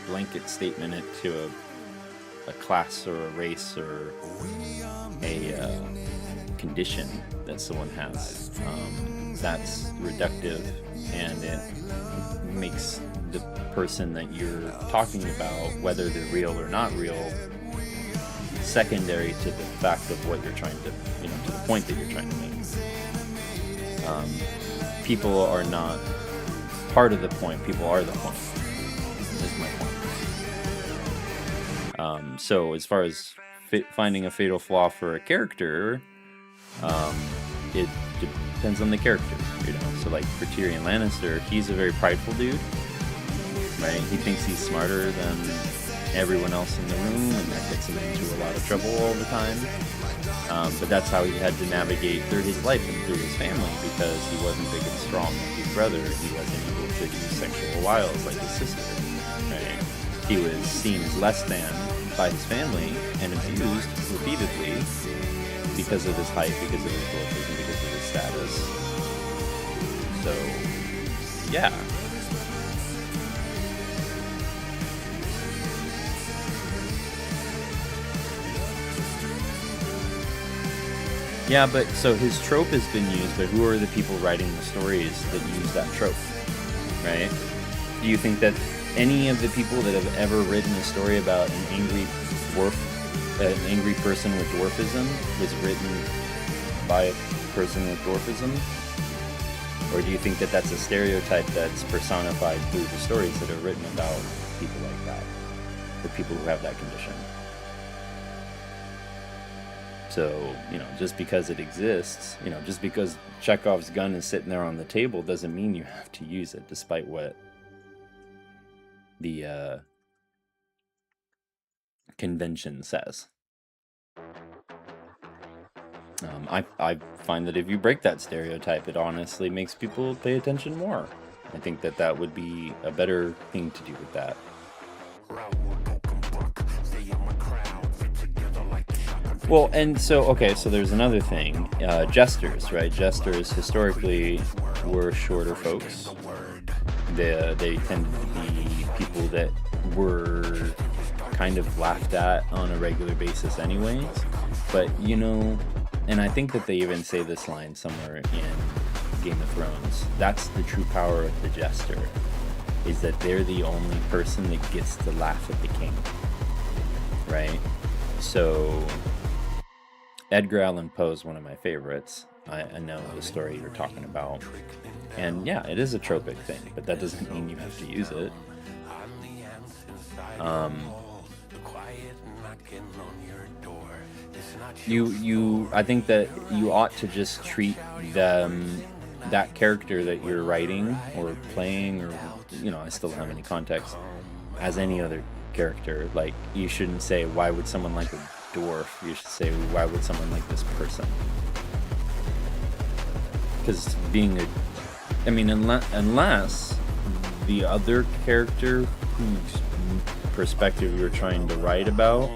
blanket statement it to a class or a race or a condition that someone has. That's reductive, and it makes the person that you're talking about, whether they're real or not real, secondary to the fact of what you're trying to, to the point that you're trying to make. People are not part of the point, people are the point, is my point. So as far as finding a fatal flaw for a character, it depends on the character, So like for Tyrion Lannister, he's a very prideful dude, right? He thinks he's smarter than everyone else in the room, and that gets him into a lot of trouble all the time. But that's how he had to navigate through his life and through his family, because he wasn't big and strong like his brother. He wasn't able to use sexual wiles like his sister, right? He was seen as less than by his family and abused repeatedly because of his height, because of his dwarfism, because of his status. So, yeah. Yeah, but so his trope has been used, but who are the people writing the stories that use that trope, right? Do you think that any of the people that have ever written a story about an angry person with dwarfism was written by a person with dwarfism? Or do you think that that's a stereotype that's personified through the stories that are written about people like that, or people who have that condition? So, just because it exists, just because Chekhov's gun is sitting there on the table doesn't mean you have to use it, despite what the convention says. I find that if you break that stereotype, it honestly makes people pay attention more. I think that would be a better thing to do with that. Well, and so okay, so there's another thing. Jesters, right? Jesters historically were shorter folks. They tended to be people that were kind of laughed at on a regular basis, anyways. But and I think that they even say this line somewhere in Game of Thrones. That's the true power of the jester, is that they're the only person that gets to laugh at the king, right? So Edgar Allan Poe is one of my favorites. I know the story you're talking about. And yeah, it is a tropic thing, but that doesn't mean you have to use it. I think that you ought to just treat that character that you're writing or playing, or I still don't have any context, as any other character. Like, you shouldn't say, why would someone like a dwarf? You should say, why would someone like this person? Because unless the other character whose perspective you're trying to write about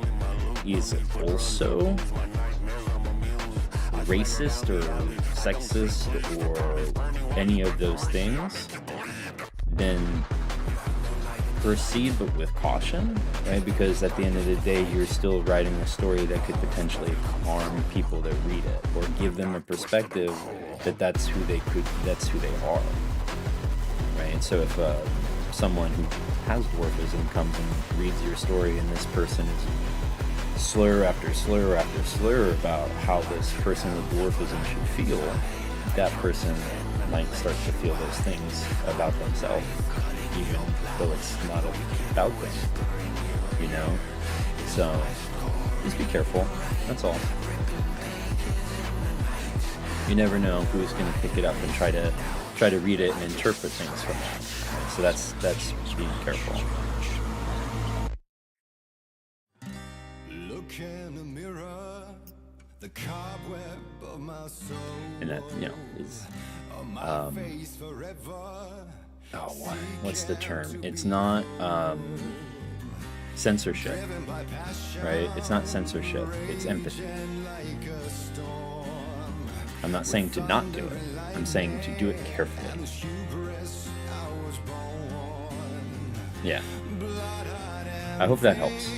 is also racist or sexist or any of those things, then proceed, but with caution, right? Because at the end of the day, you're still writing a story that could potentially harm people that read it, or give them a perspective that that's who they are, right? So if someone who has dwarfism comes and reads your story, and this person is slur after slur after slur about how this person with dwarfism should feel, that person might start to feel those things about themselves, even though it's not about them, So just be careful. That's all. You never know who's going to pick it up and try to read it and interpret things from that. So that's being careful. Look in the mirror, the cobweb of my soul. And that is Face forever. what's the term? It's not censorship, right? It's not censorship, it's empathy. I'm not saying to not do it, I'm saying to do it carefully. Yeah, I hope that helps.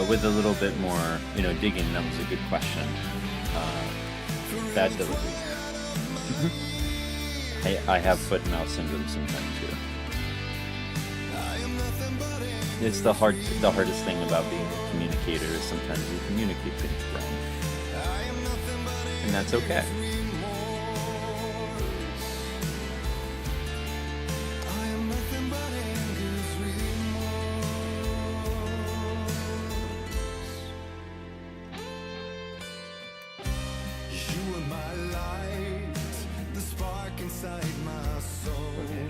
With a little bit more, digging, that was a good question. Bad delivery. I have foot and mouth syndrome sometimes too. It's the hardest thing about being a communicator is sometimes you communicate things wrong, and that's okay.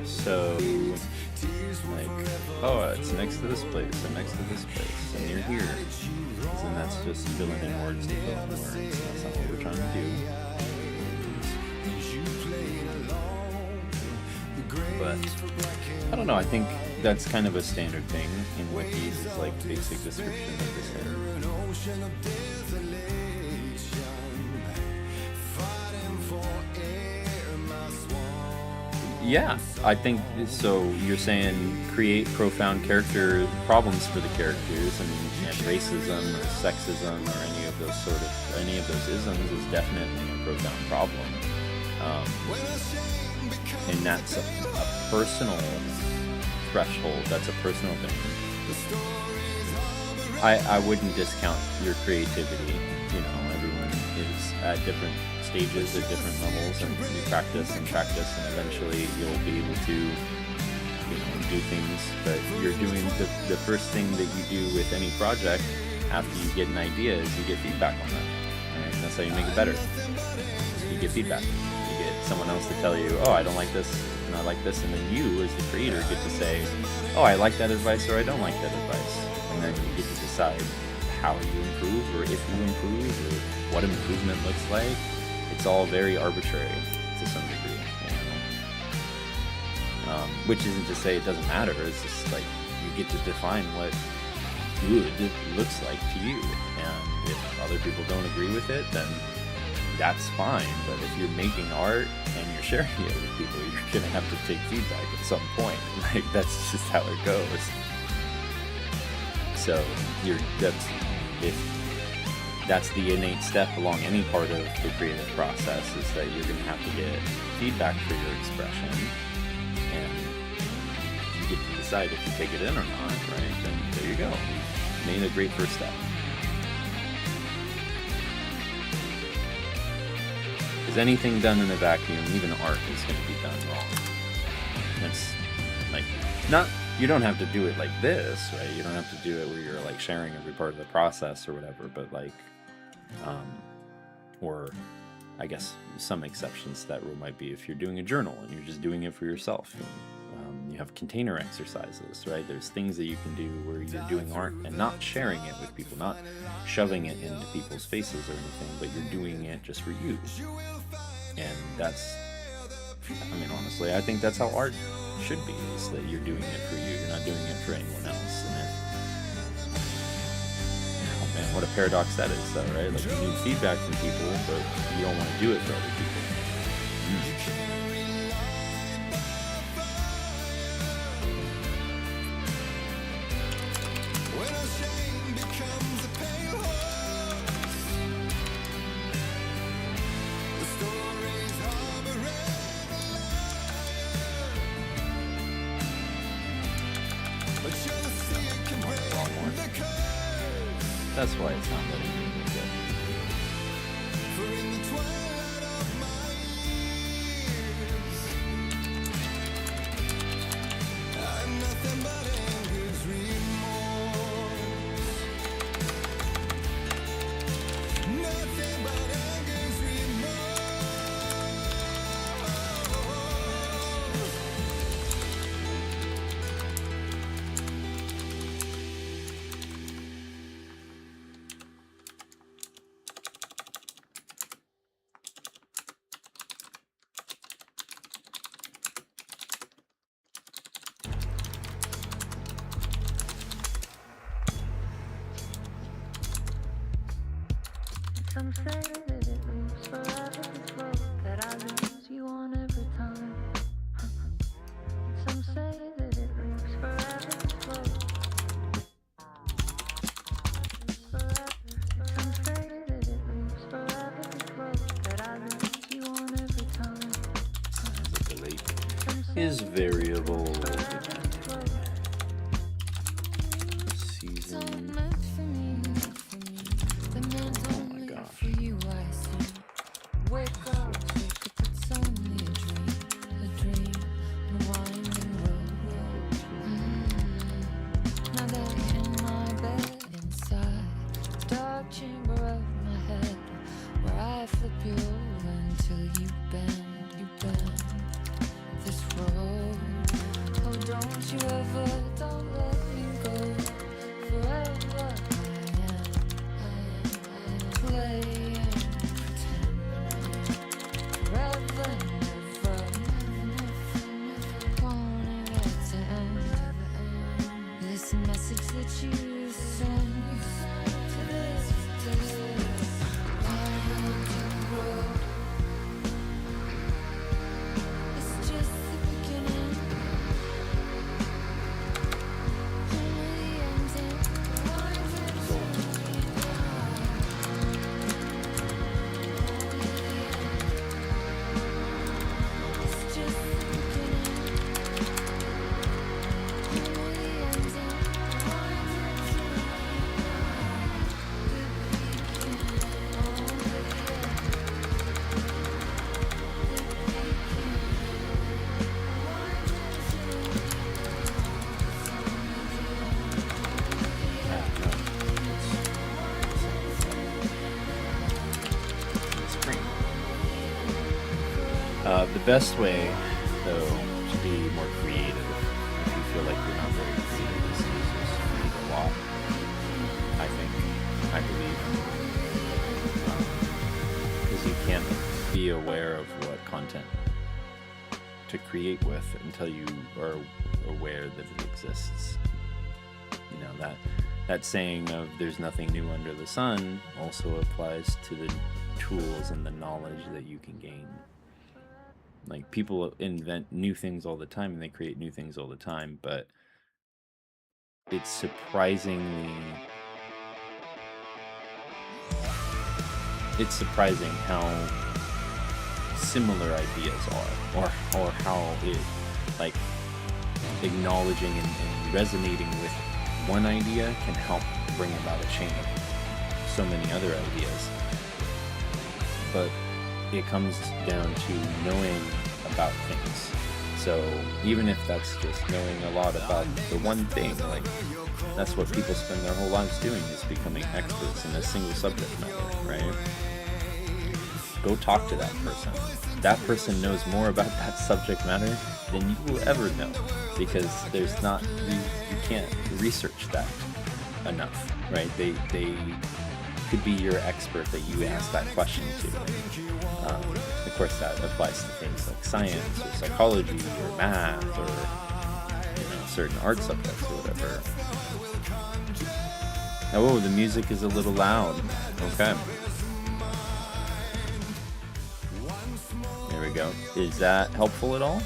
So, it's next to this place, and next to this place, and you're here. And that's just filling in words to fill in words. That's not what we're trying to do. But, I don't know, I think that's kind of a standard thing in wikis, is like basic description of this thing. Yeah, I think so. You're saying create profound character problems for the characters, and racism or sexism or any of those isms is definitely a profound problem, and that's a personal threshold. That's a personal thing. I wouldn't discount your creativity. Everyone is at different stages at different levels, and you practice and eventually you'll be able to and do things, but you're doing the first thing that you do with any project after you get an idea is you get feedback on that. Right? And that's how you make it better. You get feedback. You get someone else to tell you, oh, I don't like this, and I like this, and then you, as the creator, get to say, oh, I like that advice, or I don't like that advice. And then you get to decide how you improve, or if you improve, or what improvement looks like. It's all very arbitrary to some degree, which isn't to say it doesn't matter. It's just like you get to define what good looks like to you, and if other people don't agree with it, then that's fine. But if you're making art and you're sharing it with people, you're gonna have to take feedback at some point. Like, that's just how it goes. So that's the innate step along any part of the creative process, is that you're going to have to get feedback for your expression, and you get to decide if you take it in or not, right? Then there you go. You made a great first step. Because anything done in a vacuum, even art, is going to be done wrong. It's like, you don't have to do it like this, right? You don't have to do it where you're like sharing every part of the process or whatever, but like, or I guess some exceptions to that rule might be if you're doing a journal and you're just doing it for yourself. And, you have container exercises, right? There's things that you can do where you're doing art and not sharing it with people, not shoving it into people's faces or anything, but you're doing it just for you. And that's, I mean, honestly, I think that's how art should be, is that you're doing it for you. You're not doing it for anyone else. And oh man, what a paradox that is, though, right? Like, you need feedback from people, but you don't want to do it for other people. That's why it's not letting me make it. Some say that it moves forever slow, that I lose you on every time. Some say that it moves forever slow. Some say that it moves forever slow, that I lose you on every time. The delay is variable depending on season. Wake up, it's only a dream, a winding road. Now that in my bed inside, dark chamber of my head, where I flip you over until you bend this road. Oh, don't you ever, don't let me go, forever I am playing. This message that you send to this world, it's just the beginning, only the ending. It's just the beginning, only the ending. best way, though, to be more creative, if you feel like you're not very creative, is to just read a lot. I think, I believe, because you can't be aware of what content to create with until you are aware that it exists. You know, that saying of "there's nothing new under the sun" also applies to the tools and the knowledge that you can gain. Like, people invent new things all the time and they create new things all the time, but it's surprising how similar ideas are, or how it, like, acknowledging and resonating with one idea can help bring about a chain of so many other ideas. But it comes down to knowing about things. So even if that's just knowing a lot about the one thing, like, that's what people spend their whole lives doing, is becoming experts in a single subject matter, right? Go talk to that person. That person knows more about that subject matter than you will ever know, because there's not, you can't research that enough, right? They could be your expert that you ask that question to. Of course, that applies to things like science or psychology or math or certain art subjects or whatever. Oh, the music is a little loud. Okay. There we go. Is that helpful at all?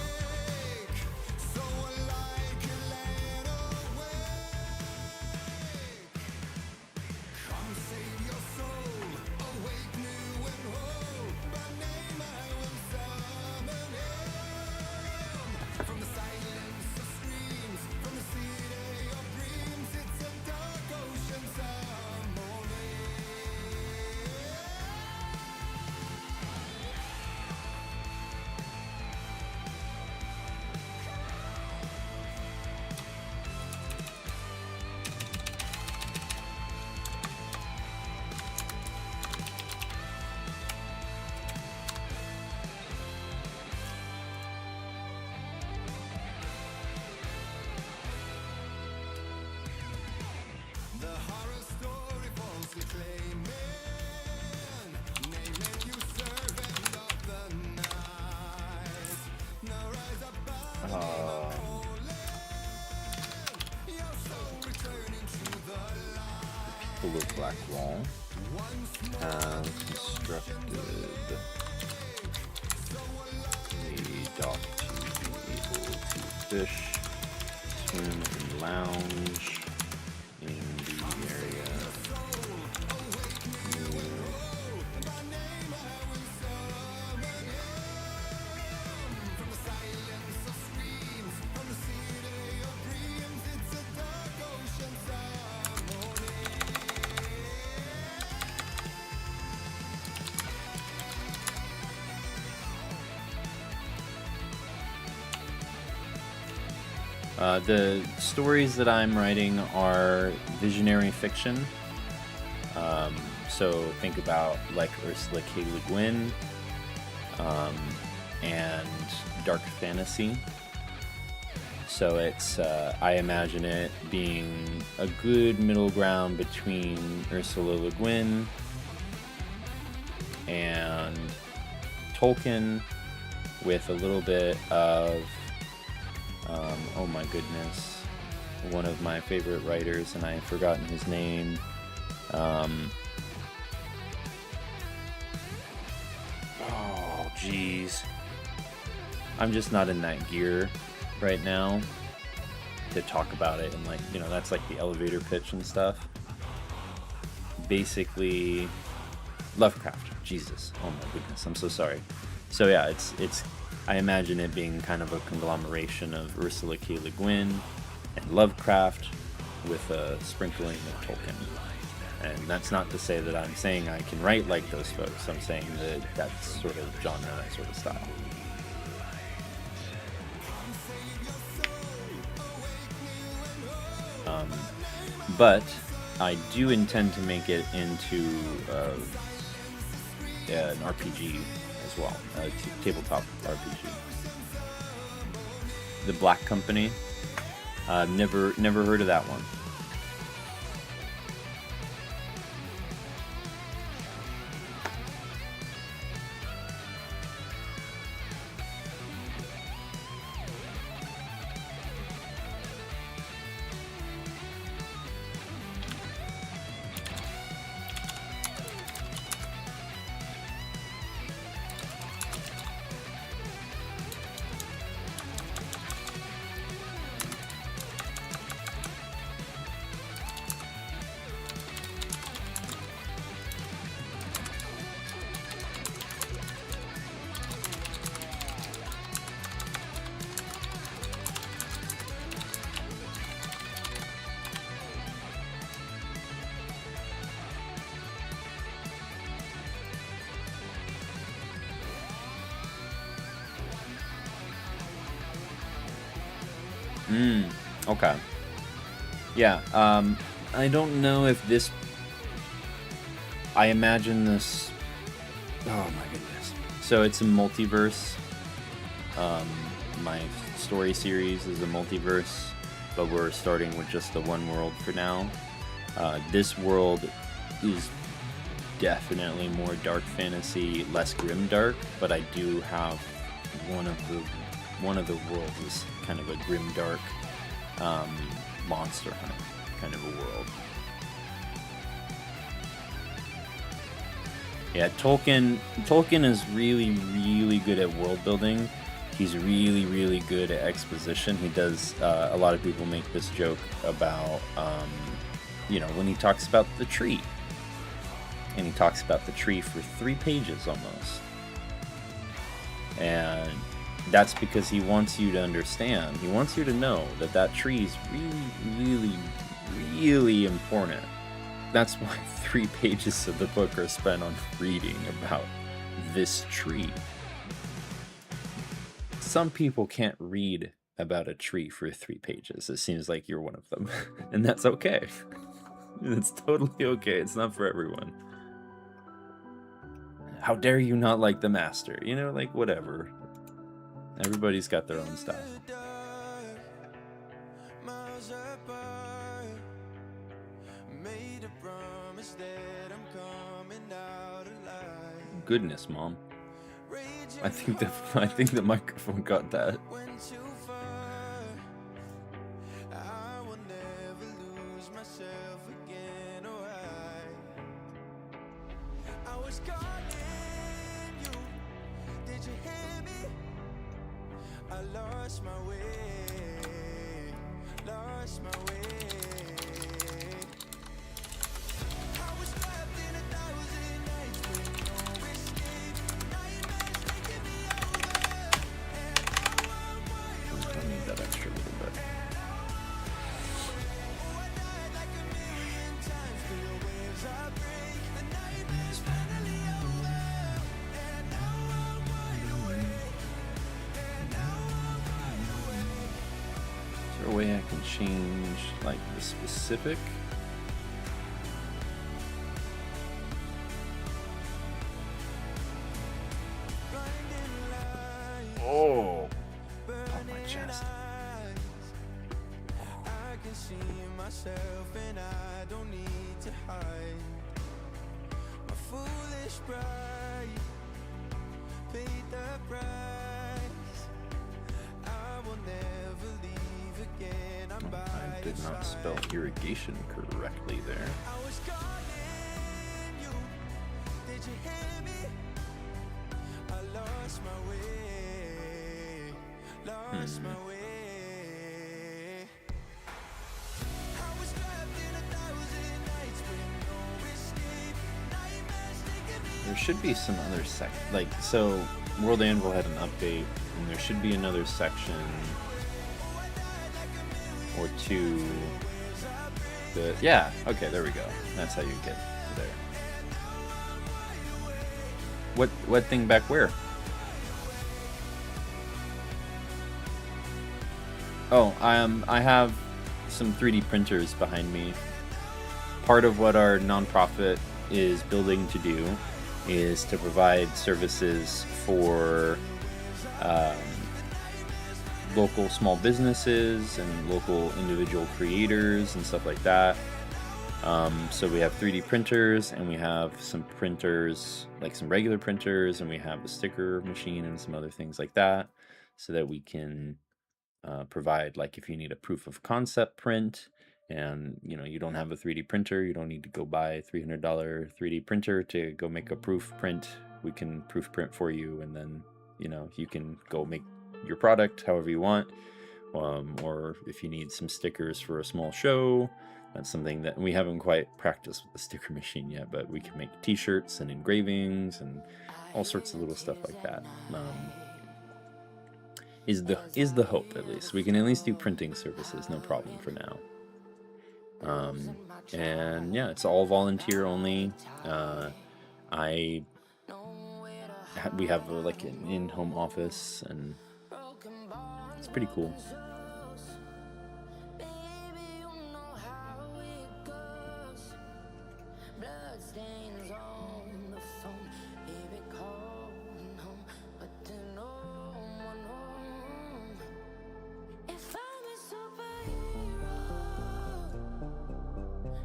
People of Blackwall have constructed a dock to be able to fish, swim, and lounge in the area the stories that I'm writing are visionary fiction. So think about like Ursula K. Le Guin and dark fantasy. So it's I imagine it being a good middle ground between Ursula Le Guin and Tolkien, with a little bit of oh my goodness, one of my favorite writers, and I've forgotten his name. Oh geez, I'm just not in that gear right now to talk about it, and like, that's like the elevator pitch and stuff. Basically, Lovecraft. Jesus, oh my goodness, I'm so sorry. So yeah, it's I imagine it being kind of a conglomeration of Ursula K. Le Guin and Lovecraft with a sprinkling of Tolkien. And that's not to say that I'm saying I can write like those folks. I'm saying that that's sort of genre, that sort of style. But I do intend to make it into an RPG as well, tabletop RPG. The Black Company. Never heard of that one. Okay. Yeah, I don't know if this... I imagine this... Oh my goodness. So it's a multiverse. My story series is a multiverse, but we're starting with just the one world for now. This world is definitely more dark fantasy, less grimdark, but I do have one of the worlds is kind of a grimdark monster hunter kind of a world. Yeah, Tolkien is really good at world building. He's really good at exposition. He does. A lot of people make this joke about, when he talks about the tree, and he talks about the tree for 3 pages almost, and that's because he wants you to understand. He wants you to know that tree is really important. That's why 3 pages of the book are spent on reading about this tree. Some people can't read about a tree for 3 pages. It seems like you're one of them. And that's okay. It's totally okay. It's not for everyone. How dare you not like the master? Whatever. Everybody's got their own style. Goodness, Mom. I think the microphone got that. Way I can change like the specific. Oh, on my chest. I can see myself and I don't need to hide. My foolish pride paid the price. I will never leave again. I did not spell irrigation correctly there. I was calling you. Did you hear me? I lost my way. Lost my way. I was trapped in 1,000 nights with no escape. Nightmares taking me. There should be some other so World Anvil had an update, and there should be another section or two. Yeah, okay, there we go. That's how you get to there. What thing back where? Oh, I have some 3D printers behind me. Part of what our nonprofit is building to do is to provide services for local small businesses and local individual creators and stuff like that. So we have 3D printers, and we have some printers, like some regular printers, and we have a sticker machine and some other things like that, so that we can provide, like, if you need a proof of concept print and you don't have a 3D printer, you don't need to go buy a $300 3D printer to go make a proof print. We can proof print for you, and then you can go make your product however you want. Or if you need some stickers for a small show, that's something that we haven't quite practiced with the sticker machine yet, but we can make t-shirts and engravings and all sorts of little stuff like that. Is the hope. At least we can at least do printing services, no problem for now. And yeah, it's all volunteer only. We have like an in-home office, and it's pretty cool. Bloodstains on the phone, baby calling home, but there's no one home. If I'm a superhero,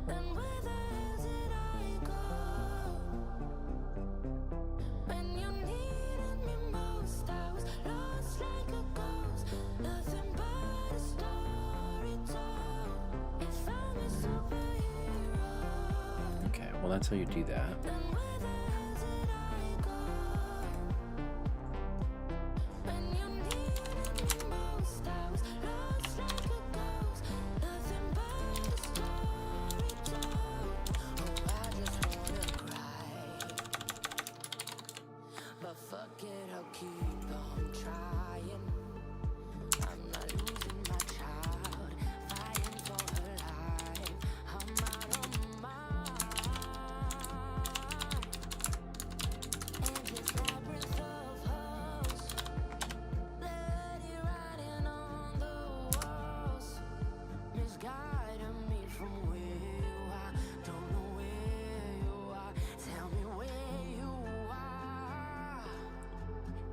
then where the hell did I go? When you needed me most, I was lost like a ghost, nothing but a story told. If I'm a superhero, Okay, well, that's how you do that. then where the hell did I go? When you needed me most, I was lost like a ghost, nothing but a story told. Oh, I just wanna cry, but fuck it, I'll keep on trying. I'm not losing my child, fighting for her life. I'm out of mind. In this labyrinth of holes, bloody writing on the walls, misguiding me from where you are. Don't know where you are. Tell me where you are.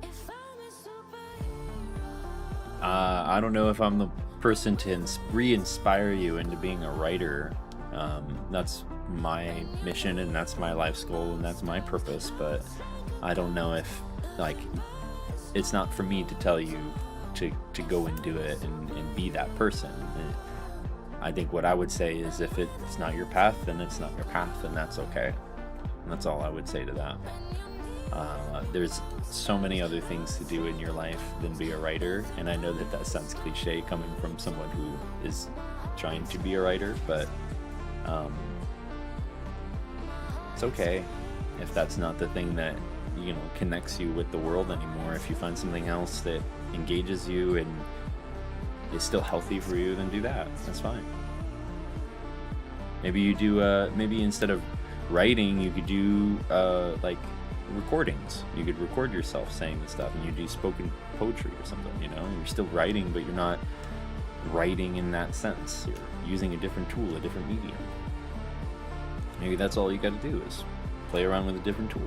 If I'm a superhero, I don't know if I'm the person to re-inspire you into being a writer. That's my mission, and that's my life's goal, and that's my purpose. But I don't know if, like, it's not for me to tell you to go and do it and be that person. I think what I would say is, if it's not your path, then it's not your path, and that's okay. And that's all I would say to that. There's so many other things to do in your life than be a writer, and I know that sounds cliche coming from someone who is trying to be a writer, but it's okay if that's not the thing that connects you with the world anymore. If you find something else that engages you and is still healthy for you, then do that. That's fine. Maybe you do maybe instead of writing, you could do like recordings. You could record yourself saying this stuff, and you do spoken poetry or something. You're still writing, but you're not writing in that sense. You're using a different tool, a different medium. Maybe that's all you got to do, is play around with a different tool.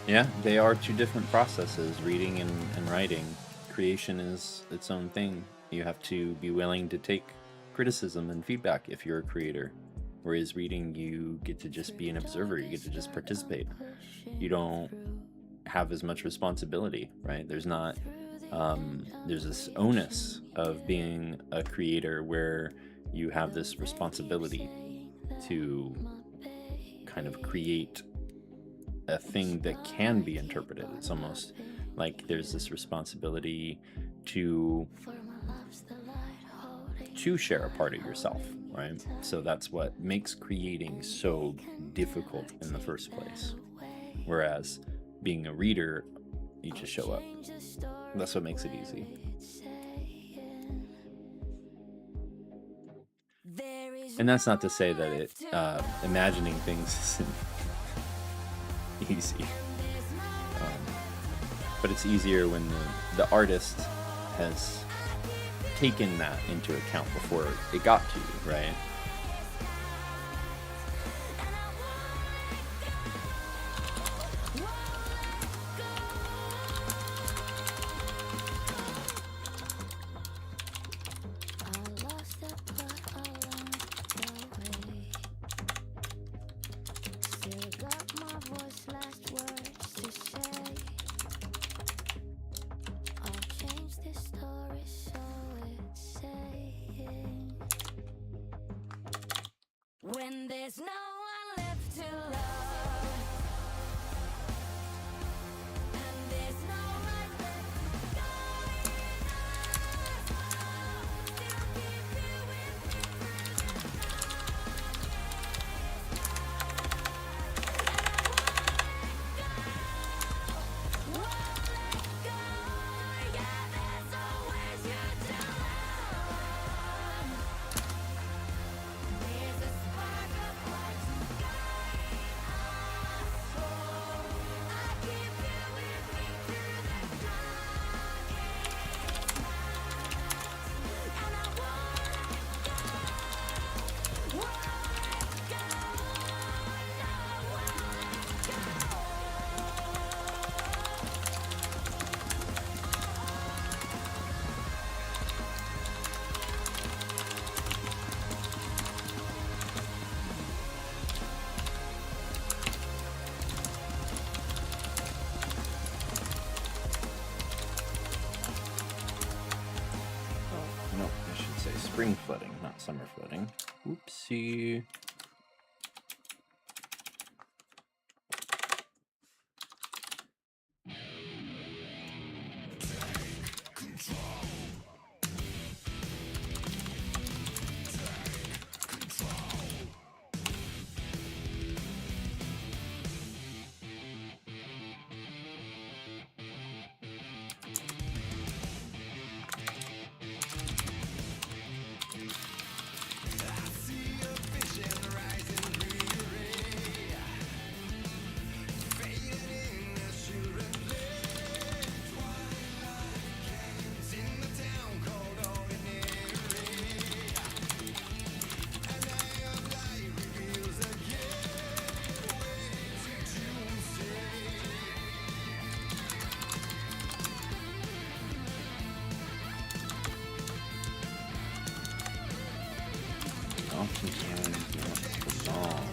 Yeah, they are two different processes, reading and writing. Creation is its own thing. You have to be willing to take criticism and feedback if you're a creator. Whereas reading, you get to just be an observer, you get to just participate. You don't have as much responsibility, right? There's this onus of being a creator where you have this responsibility to kind of create a thing that can be interpreted. It's almost like there's this responsibility to share a part of yourself, right? So that's what makes creating so difficult in the first place. Whereas being a reader, you just show up. That's what makes it easy. And that's not to say that imagining things isn't easy. But it's easier when the artist has taken that into account before it got to you, right? When there's no one left to love, and there's no life left going on, still keep you with me through the dark. Won't let go, yeah, there's always you to love. There's a spark of light to guide us home. I keep you with me through the darkest nights, and I won't let go, no, I won't let go. Oh, no, I should say spring flooding, not summer flooding. Oopsie. Oftentimes not the song.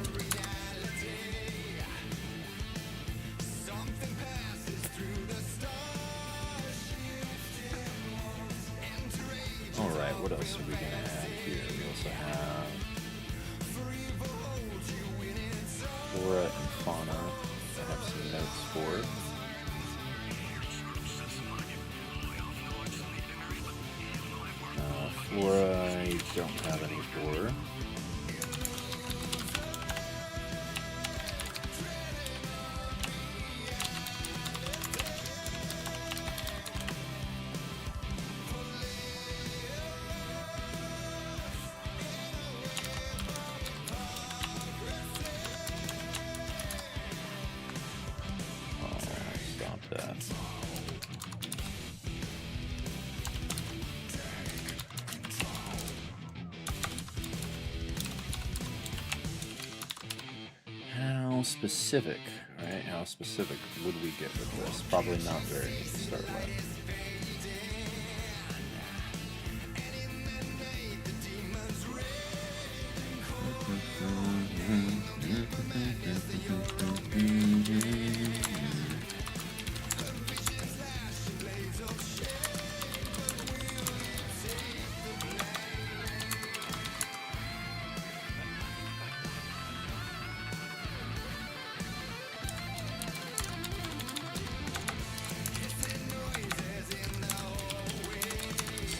Alright, what else are we gonna add here? We also have flora and fauna. I have some notes for. Flora, I don't have any for. Stop that. How specific, right? How how specific would we get with this? Probably not very to start with.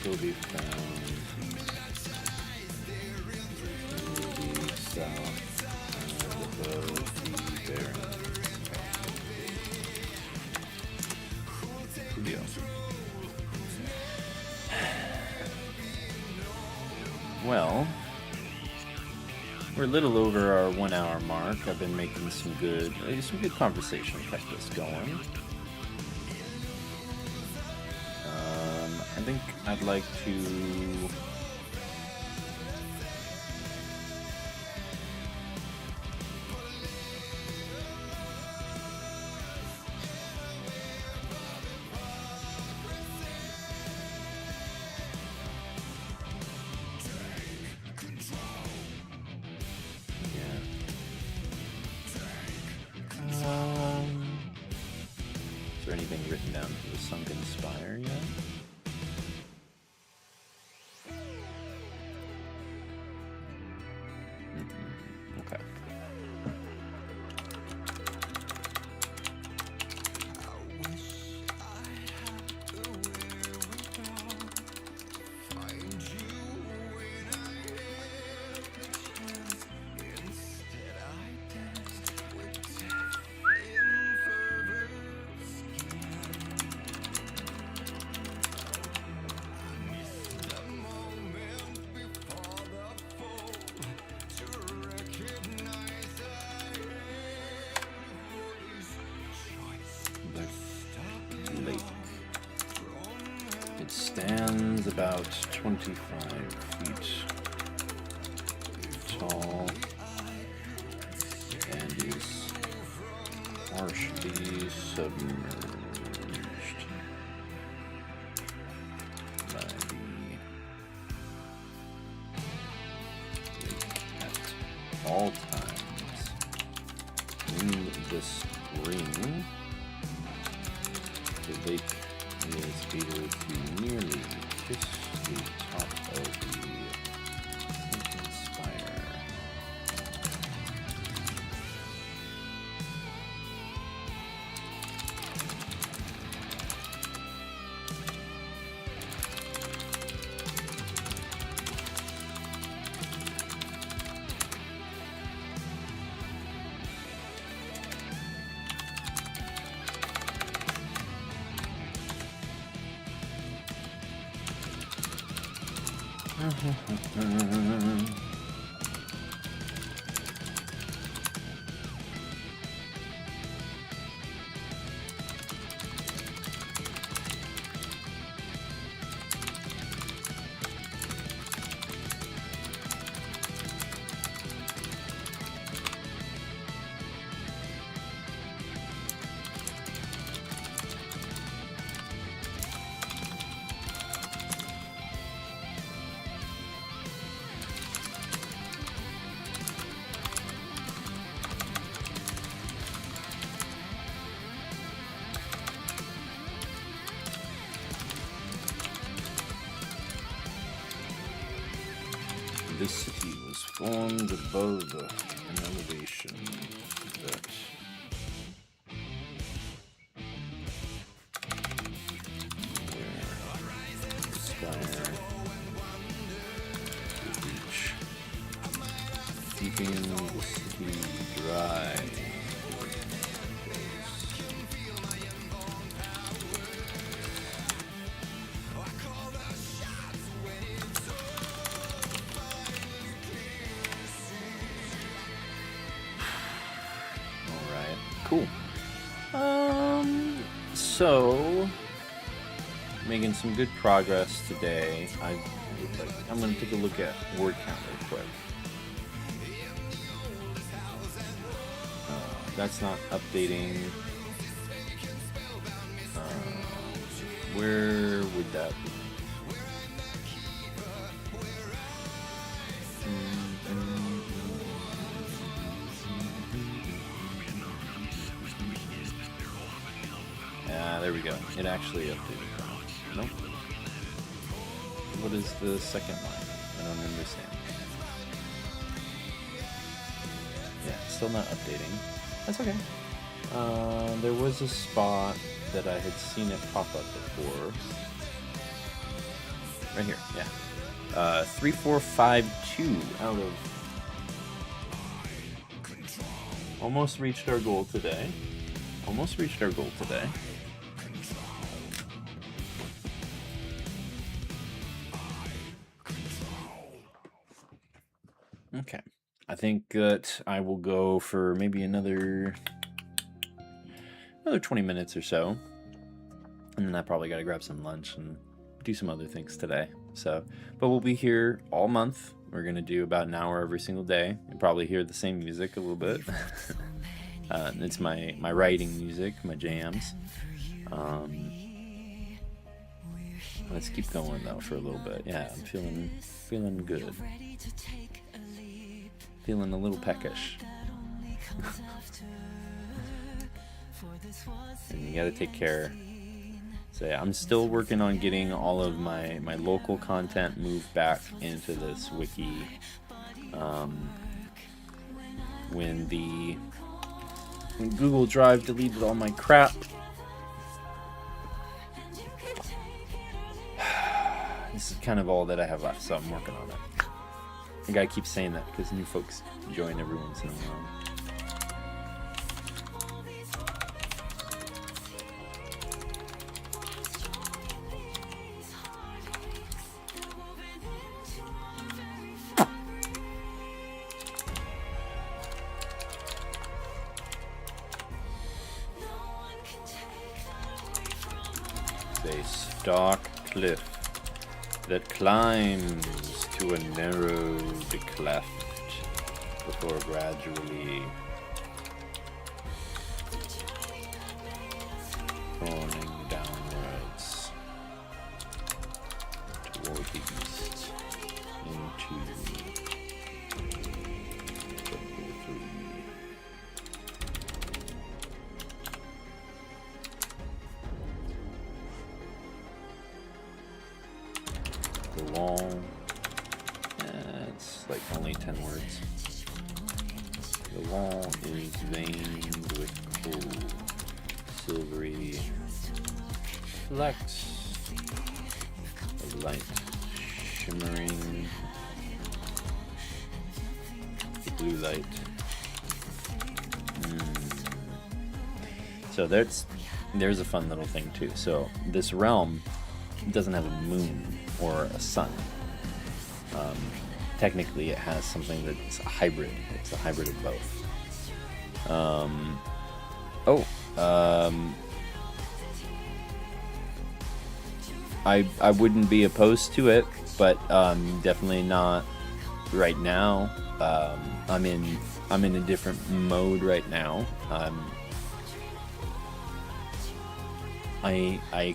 Still be found to the south and above the Barrens. Good deal. Well, we're a little over our 1 hour mark. I've been making some good conversation, kept this going. I think I'd like to is there anything written down for the Sunken Spire yet? Okay. It stands about 25 feet tall and is partially submerged by the lake at all times. In this ring, the lake is able to nearly kiss the top of the sunken spire. This city was formed above an elevation that where the spire would reach, keeping the city dry. Cool. So making some good progress today. I'm going to take a look at word count real quick. that's not updating. Where would that be? There we go. It actually updated. Nope. What is the second line? I don't understand. Yeah, still not updating. That's okay. There was a spot that I had seen it pop up before. Right here, yeah. 3452 out of... Almost reached our goal today. Almost reached our goal today. Okay. I think that I will go for maybe another 20 minutes or so. And then I probably got to grab some lunch and do some other things today. So, but we'll be here all month. We're going to do about an hour every single day. You'll probably hear the same music a little bit. It's my writing music, my jams. Let's keep going though for a little bit. Yeah, I'm feeling good. Feeling a little peckish. And you gotta take care. So yeah, I'm still working on getting all of my local content moved back into this wiki. When Google Drive deleted all my crap, this is kind of all that I have left, so I'm working on it. I gotta keep saying that because new folks join every once in a while. A stark cliff that climbs to a narrowed cleft before gradually falling downwards toward the east into Chapter 3. The wall, it's like only 10 words. The wall is veined with cold, silvery flecks of light shimmering the blue light. So there's a fun little thing too. So this realm doesn't have a moon or a sun. Technically it has something that's a hybrid. It's a hybrid of both. I wouldn't be opposed to it, but definitely not right now. I'm in a different mode right now. I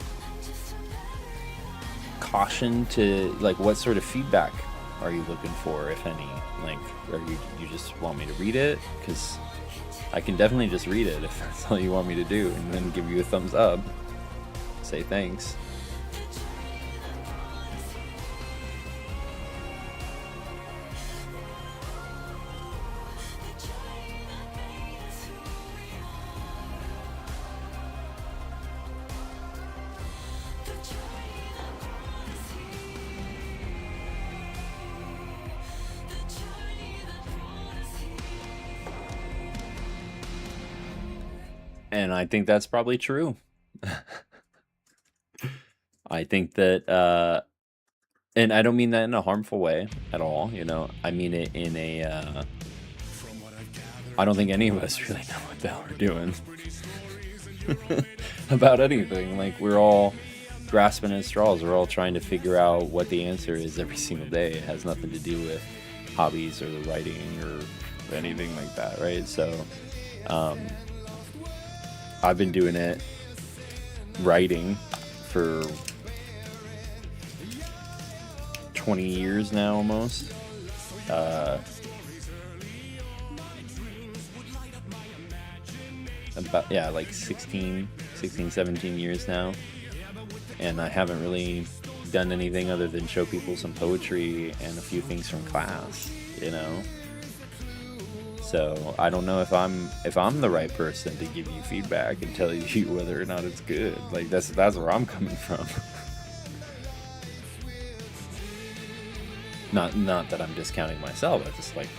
caution to, like, what sort of feedback are you looking for, if any? Like, are you just want me to read it? Because I can definitely just read it if that's all you want me to do, and then give you a thumbs up, say thanks. And I think that's probably true. I think that, and I don't mean that in a harmful way at all, you know. I mean it in a, I don't think any of us really know what the hell we're doing about anything. Like, we're all grasping at straws. We're all trying to figure out what the answer is every single day. It has nothing to do with hobbies or the writing or anything like that, right? So I've been doing it, writing, for 20 years now almost. About, yeah, like 16, 17 years now. And I haven't really done anything other than show people some poetry and a few things from class, you know? So I don't know if I'm the right person to give you feedback and tell you whether or not it's good. Like that's where I'm coming from. Not that I'm discounting myself. I just like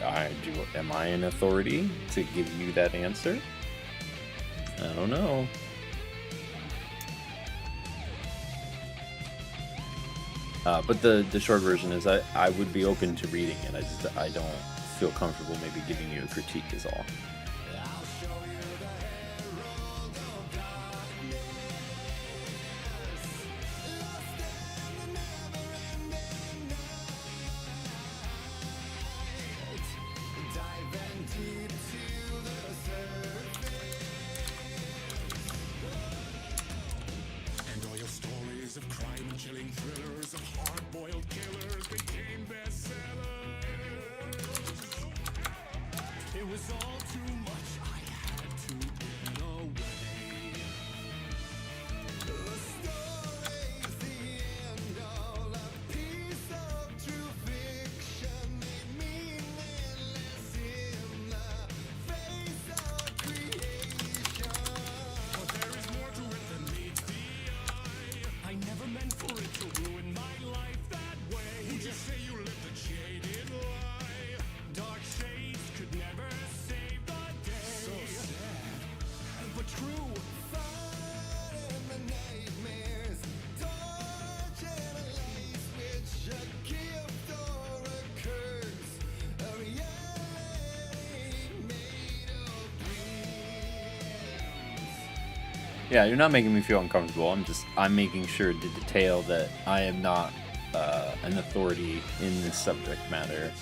am I an authority to give you that answer? I don't know. But the short version is I would be open to reading it. I don't feel comfortable maybe giving you a critique is all. And all your stories of crime and chilling thrillers of hard-boiled killers became bestsellers. It was all too much, I had to get away. The story's the end, all a piece of true fiction, meaningless in the face of creation. But there is more to it than meets the eye. I never meant for it to ruin my life that way. Would you say you lived a jaded lie? Dark shades could never save the day. So sad, but true. Fighting the nightmares, torching a light switch, a gift or a curse, a reality made of dreams. Yeah, you're not making me feel uncomfortable. I'm making sure to detail that I am not an authority in this subject matter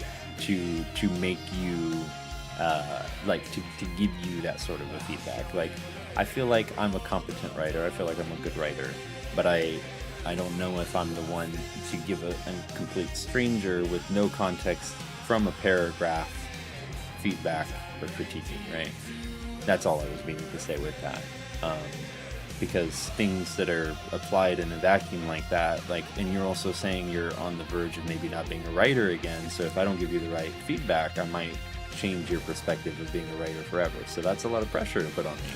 to make you like to give you that sort of a feedback. Like I feel like I'm a competent writer. I feel like I'm a good writer, but I don't know if I'm the one to give a complete stranger with no context from a paragraph feedback or critiquing, right? That's all I was meaning to say with that. Because things that are applied in a vacuum like that, like, and you're also saying you're on the verge of maybe not being a writer again, so if I don't give you the right feedback, I might change your perspective of being a writer forever. So that's a lot of pressure to put on you,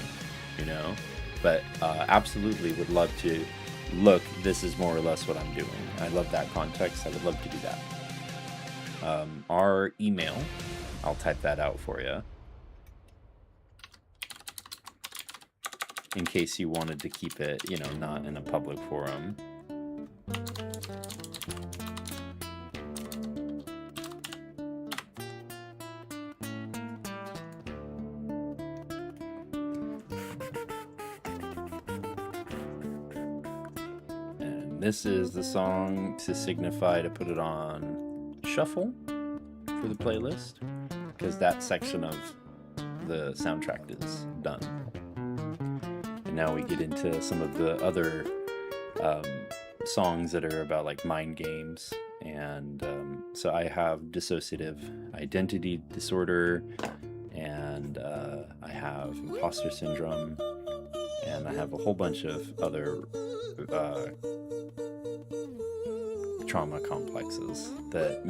you know? But absolutely would love to look, this is more or less what I'm doing. I love that context. I would love to do that. Our email, I'll type that out for you, in case you wanted to keep it, you know, not in a public forum. And this is the song to signify to put it on shuffle for the playlist, because that section of the soundtrack is done. Now we get into some of the other songs that are about like mind games, and so I have dissociative identity disorder, and I have imposter syndrome, and I have a whole bunch of other trauma complexes that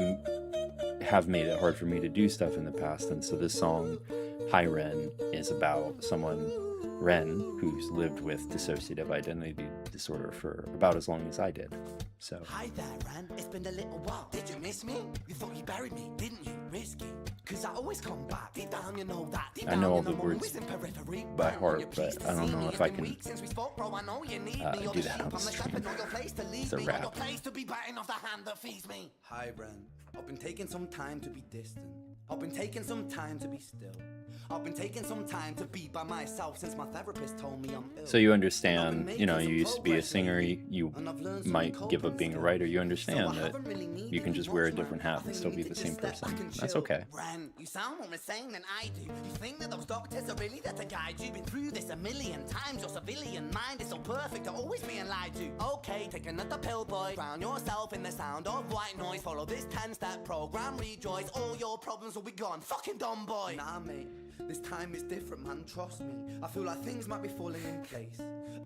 have made it hard for me to do stuff in the past. And so this song, Hi Ren, is about someone, Ren, who's lived with dissociative identity disorder for about as long as I did. So Hi there, Ran. It's been a little while. Did you miss me? You thought you buried me, didn't you? Risky. Cause I always come back. Deep down, you know that. Deep I down, know you all the I'm words always in periphery. by You're heart, pleased but to I don't see know me. if It's I been can weeks since we spoke, bro. I know you need me. do You're the that sheep on the stream. shepherd, know your place to lead It's a me. rap. Know your place to be biting off the hand that feeds me. Hi, Bren. I've been taking some time to be distant. I've been taking some time to be still. I've been taking some time to be by myself since my therapist told me I'm ill. So you understand, you know, you used to be a singer, you might give up being a writer. You understand that you can just wear a different hat and still be the same person. That's okay. Ren, you sound more insane than I do. You think that those doctors are really there to guide you? Been through this a million times. Your civilian mind is so perfect to always being lied to. Okay, take another pill, boy. Drown yourself in the sound of white noise. Follow this 10-step program, rejoice. All your problems will be gone. Fucking dumb boy. Nah, mate. This time is different, man. Trust me. I feel like things might be falling in place.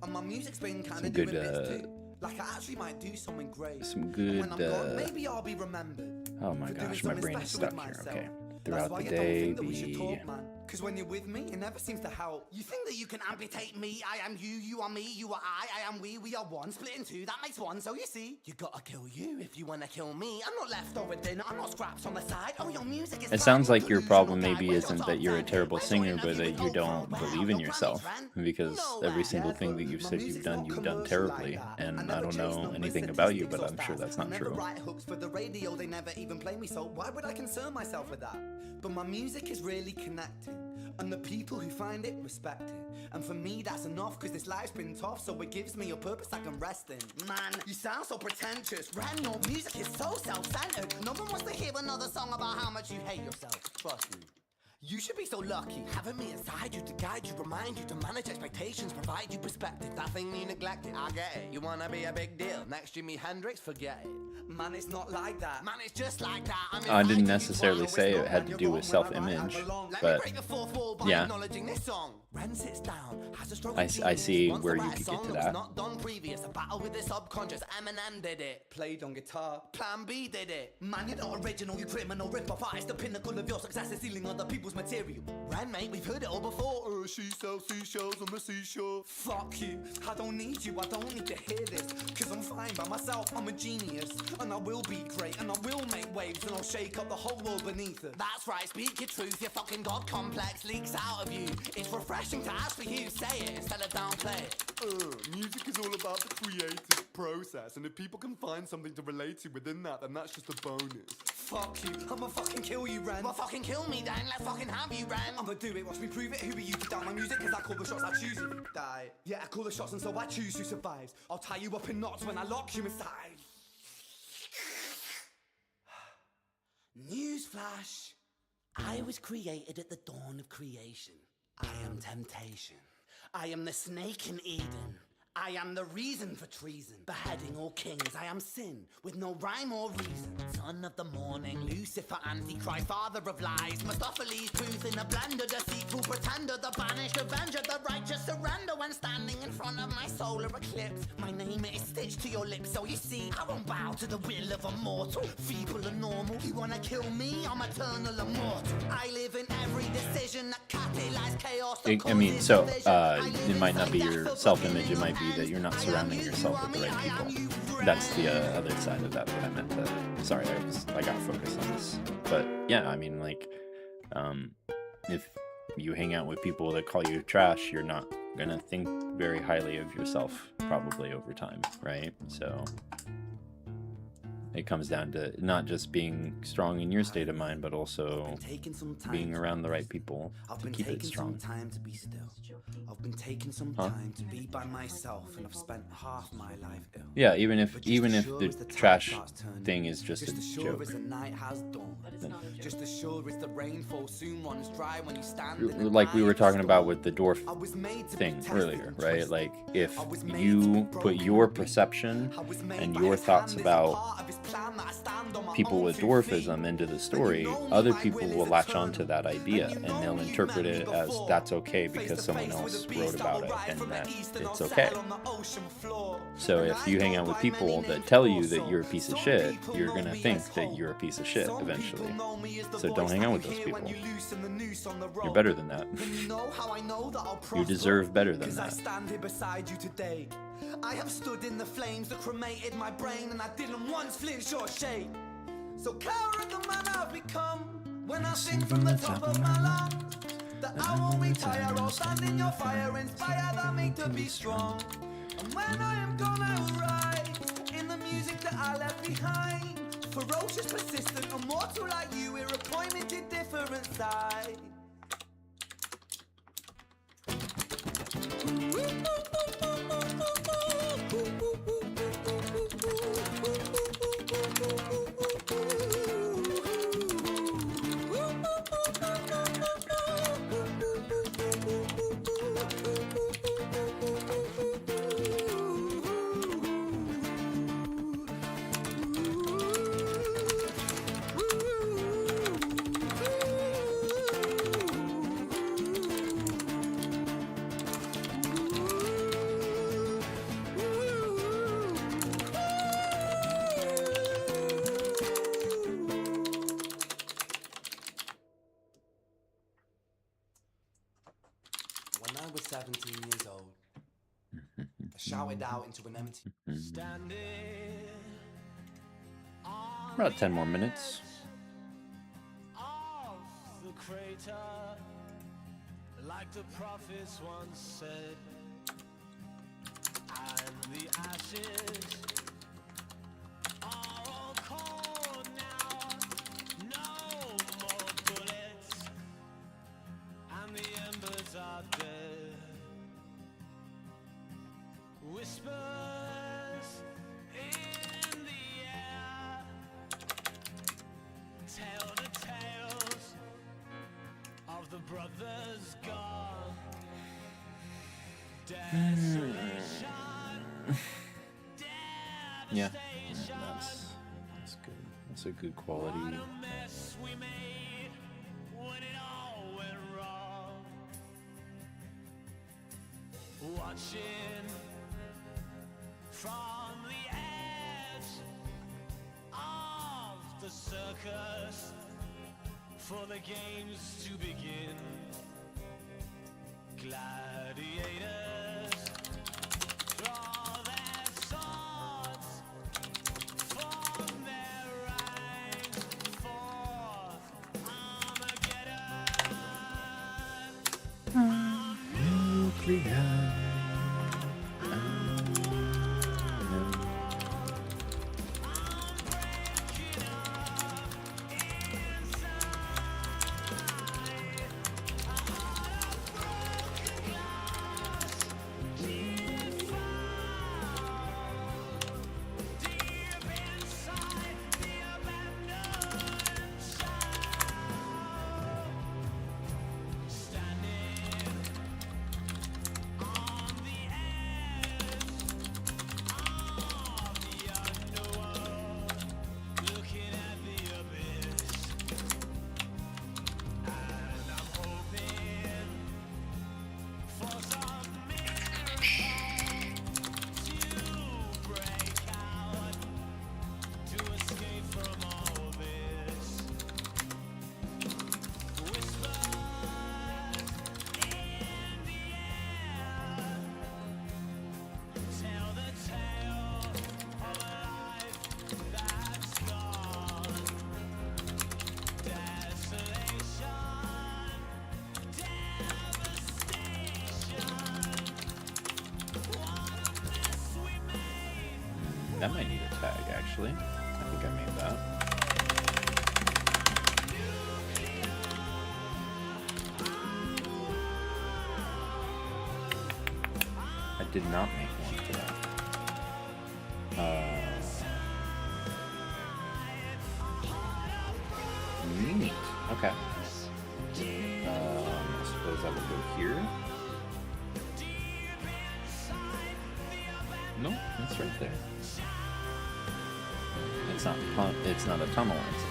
And my music's been kind of doing bits too. Like I actually might do something great. Some good, when I'm gone, maybe I'll be remembered. Oh my gosh, my brain is stuck here. Okay. Throughout the day, Because when you're with me, it never seems to help. You think that you can amputate me? I am you, you are me, you are I am we are one. Split in two, that makes one. So you see, you gotta kill you if you wanna kill me. I'm not leftover dinner, I'm not scraps on the side. Oh, your music is. It sounds like your problem maybe isn't that you're a terrible singer, but that you don't believe in yourself. Because every single thing that you've said you've done terribly. And I don't know anything about you, but I'm sure that's not true. Write hooks for the radio, they never even play me, so why would I concern myself with that? But my music is really connecting, and the people who find it respect it. And for me that's enough, cause this life's been tough, so it gives me a purpose I can rest in. Man, you sound so pretentious. Ren, your music is so self-centered. No one wants to hear another song about how much you hate yourself. Trust me. You should be so lucky, having me inside you to guide you, remind you to manage expectations, provide you perspective. That thing you neglected, I get it. You wanna be a big deal, next Jimi Hendrix, forget it. Man, it's not like that. Man, it's just like that. I didn't necessarily say it had to do with self-image, but yeah, I see where you could get to that. Not done previous, a battle with the subconscious. Eminem did it, played on guitar. Plan B did it. Man, you're not original, you criminal rip-off artist. The pinnacle of your success is stealing other people's material. Ren, mate, we've heard it all before. She sells seashells on the seashore. Fuck you, I don't need you, I don't need to hear this. Cause I'm fine by myself, I'm a genius. And I will be great, and I will make waves, and I'll shake up the whole world beneath us. That's right, speak your truth, your fucking god complex leaks out of you. It's refreshing to ask for you, say it instead of downplay it. Music is all about the creative process, and if people can find something to relate to within that, then that's just a bonus. Fuck you, I'ma fucking kill you, Ren. Well, fucking kill me then, let's fucking have you, Ren. I'ma do it, watch me prove it. Who are you to doubt my music? Cause I call the shots, I choose if you die. Yeah, I call the shots, and so I choose who survives. I'll tie you up in knots when I lock you inside. Newsflash, I was created at the dawn of creation. I am temptation. I am the snake in Eden. I am the reason for treason, beheading all kings. I am sin, with no rhyme or reason. Son of the morning, Lucifer, Antichrist, father of lies. Mephistopheles, truth in a blender, deceitful pretender, the banished avenger, the righteous surrender. When standing in front of my solar eclipse, my name is stitched to your lips. So you see, I won't bow to the will of a mortal, feeble and normal. You wanna kill me? I'm eternal immortal. I live in every decision that catalyzes chaos. I mean, so it might not be your self-image, it might be that you're not surrounding yourself with the right people. That's the other side of that I meant to. Sorry, I got focused on this. But yeah, I mean, like, if you hang out with people that call you trash, you're not gonna think very highly of yourself probably over time, right? So it comes down to not just being strong in your state of mind, but also being around the right people to keep it strong. I've been taking some time to be by myself, and I've spent half my life ill. Yeah, even if the trash thing is just a joke. Just as sure as the rainfall soon runs dry when you stand. Like we were talking about with the dwarf thing earlier, right? Like if you put your perception and your thoughts about people with dwarfism into the story, other people will latch onto that idea and they'll interpret it as that's okay because someone else wrote about it and that it's okay. So if you hang out with people that tell you that you're a piece of shit, you're gonna think that you're a piece of shit eventually. So don't hang out with those people. You're better than that. You deserve better than that. I have stood in the flames that cremated my brain, and I didn't once flinch or shake. So cower of the man I've become when I sing from the top of my lungs that I won't retire or stand in your fire, inspired I make to be strong. And when I am gone I will rise in the music that I left behind. Ferocious, persistent, immortal like you, we're appointed to different sides. When I was 17 years old, I shouted out into an empty. About 10 more minutes. Of the crater, like the prophets once said, and the ashes are all cold now. No more bullets, and the embers are dead. Whispers in the air tell the tales of the brothers gone. Desolation, Yeah, devastation. that's good. That's a good quality. What a mess we made when it all went wrong. Watching from the edge of the circus for the games to begin. Gladiators draw their swords from their ranks for Armageddon. That might need a tag, actually. I think I made that. I did not make one for that. Neat. Okay. I suppose I will go here. No, it's right there. It's not a tunnel, it's a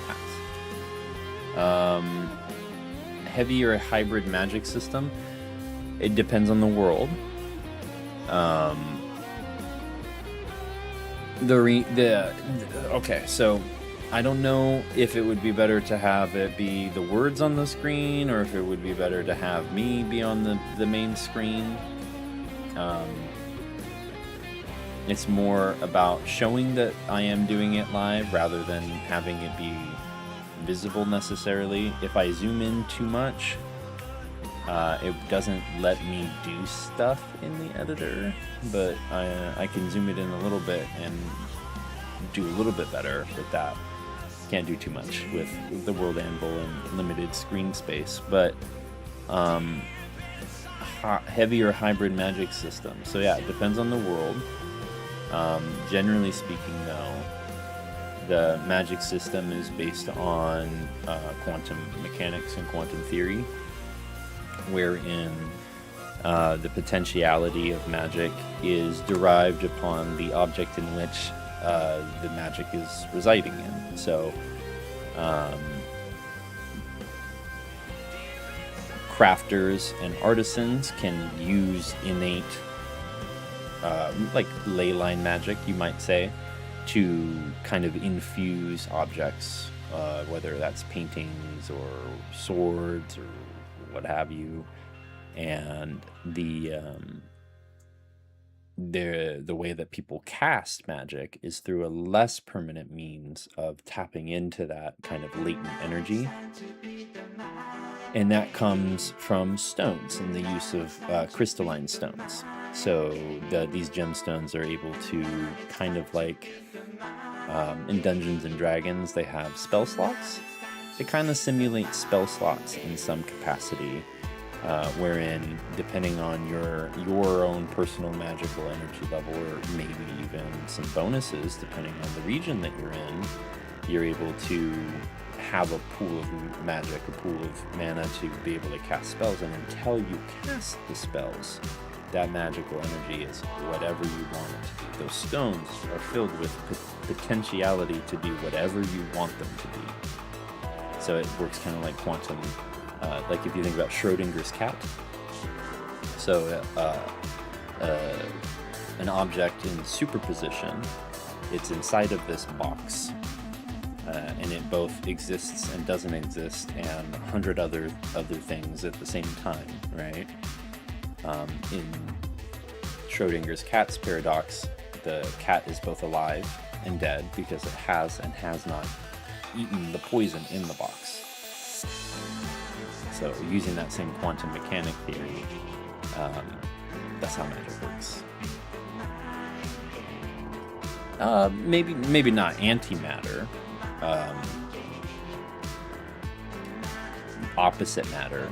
pass. Heavy or a hybrid magic system. It depends on the world. Okay, so I don't know if it would be better to have it be the words on the screen, or if it would be better to have me be on the main screen. It's more about showing that I am doing it live rather than having it be visible necessarily. If I zoom in too much, it doesn't let me do stuff in the editor, but I can zoom it in a little bit and do a little bit better with that. Can't do too much with the World Anvil and limited screen space, but heavier hybrid magic system. So yeah, it depends on the world. Generally speaking, though, the magic system is based on quantum mechanics and quantum theory, wherein the potentiality of magic is derived upon the object in which the magic is residing in. So crafters and artisans can use innate like ley line magic, you might say, to kind of infuse objects, whether that's paintings or swords or what have you. And the way that people cast magic is through a less permanent means of tapping into that kind of latent energy. And that comes from stones and the use of crystalline stones. So these gemstones are able to kind of like, in Dungeons and Dragons, they have spell slots. They kind of simulate spell slots in some capacity, wherein depending on your own personal magical energy level, or maybe even some bonuses depending on the region that you're in, you're able to have a pool of magic, a pool of mana to be able to cast spells. And until you cast the spells, that magical energy is whatever you want it to be. Those stones are filled with potentiality to be whatever you want them to be. So it works kind of like quantum, like if you think about Schrodinger's cat. So an object in superposition, it's inside of this box, and it both exists and doesn't exist, and 100 other things at the same time, right? In Schrodinger's cat's paradox, the cat is both alive and dead because it has and has not eaten the poison in the box. So using that same quantum mechanic theory, that's how magic works. Maybe not antimatter, opposite matter.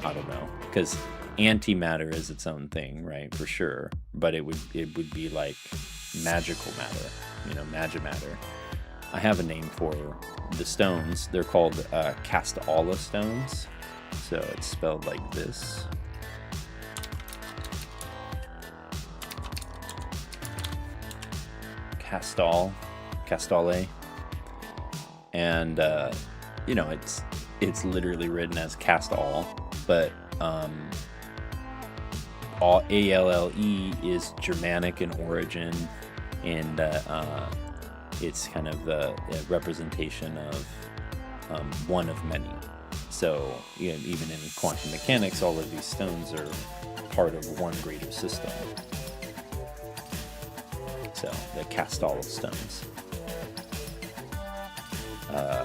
I don't know, because antimatter is its own thing, right? For sure, but it would be like magical matter, magimatter. I have a name for the stones. They're called Castalla stones. So it's spelled like this. Castalle. And it's literally written as cast all, but ALLE is Germanic in origin, and it's kind of the representation of one of many. So even in quantum mechanics, all of these stones are part of one greater system. So the Castalla stones.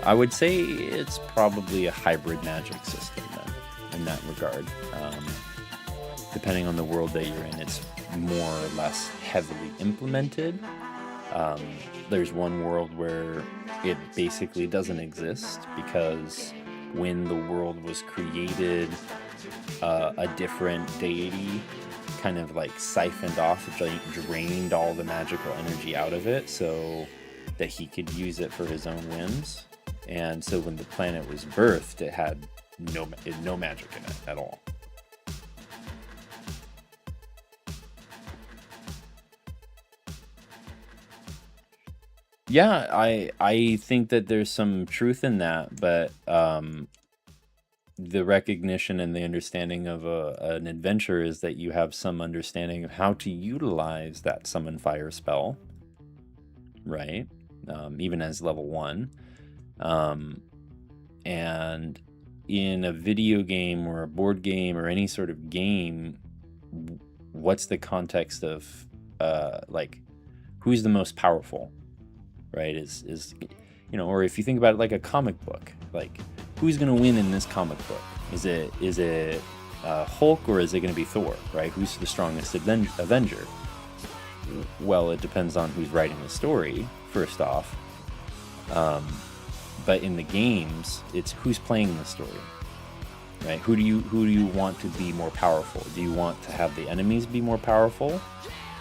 I would say it's probably a hybrid magic system then, in that regard. Depending on the world that you're in, it's more or less heavily implemented. There's one world where it basically doesn't exist because when the world was created, a different deity kind of like siphoned off, drained all the magical energy out of it so that he could use it for his own whims. And so when the planet was birthed, it had no magic in it at all. Yeah, I think that there's some truth in that, but the recognition and the understanding of an adventure is that you have some understanding of how to utilize that summon fire spell, right? Even as level 1. And in a video game or a board game or any sort of game, what's the context of like who's the most powerful? Right, is or if you think about it like a comic book, like who's gonna win in this comic book? Is it Hulk or is it gonna be Thor? Right? Who's the strongest Avenger? Well, it depends on who's writing the story, first off. But in the games, it's who's playing the story. right? Who do you want to be more powerful? Do you want to have the enemies be more powerful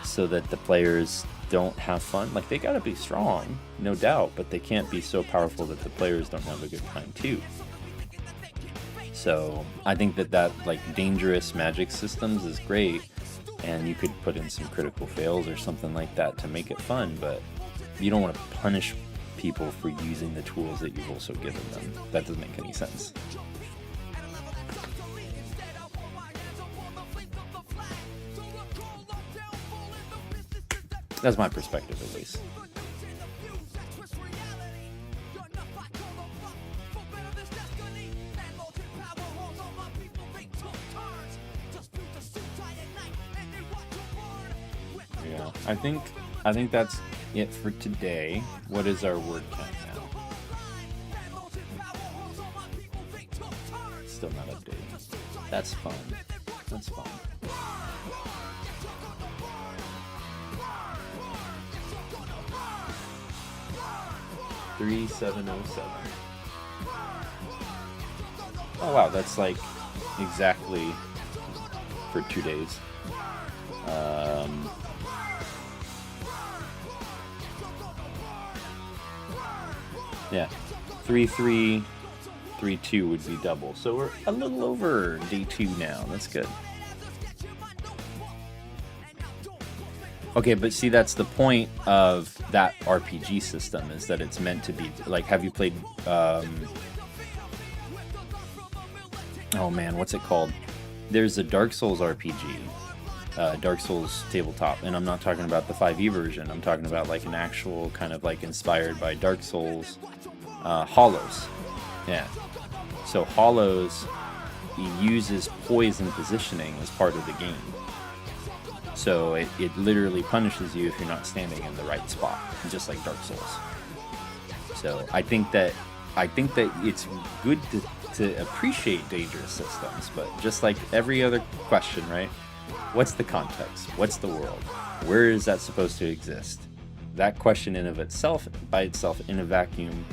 so that the players don't have fun? Like, they gotta be strong, no doubt, but they can't be so powerful that the players don't have a good time too. So I think that like dangerous magic systems is great, and you could put in some critical fails or something like that to make it fun, but you don't want to punish people for using the tools that you've also given them. That doesn't make any sense. That's my perspective, at least. Yeah, I think that's it for today. What is our word count now? Still not updated. That's fun. That's fun. $3,707. Oh wow, that's like exactly for 2 days. Yeah, 3,332 would be double. So we're a little over day 2 now. That's good. Okay, but see, that's the point of that RPG system, is that it's meant to be like, have you played oh man, what's it called? There's a Dark Souls RPG, Dark Souls tabletop, and I'm not talking about the 5e version. I'm talking about like an actual kind of like inspired by Dark Souls, Hollows. Yeah. So Hollows uses poison positioning as part of the game. So it literally punishes you if you're not standing in the right spot, just like Dark Souls. So I think that it's good to appreciate dangerous systems, but just like every other question, right? What's the context? What's the world? Where is that supposed to exist? That question in of itself, by itself, in a vacuum,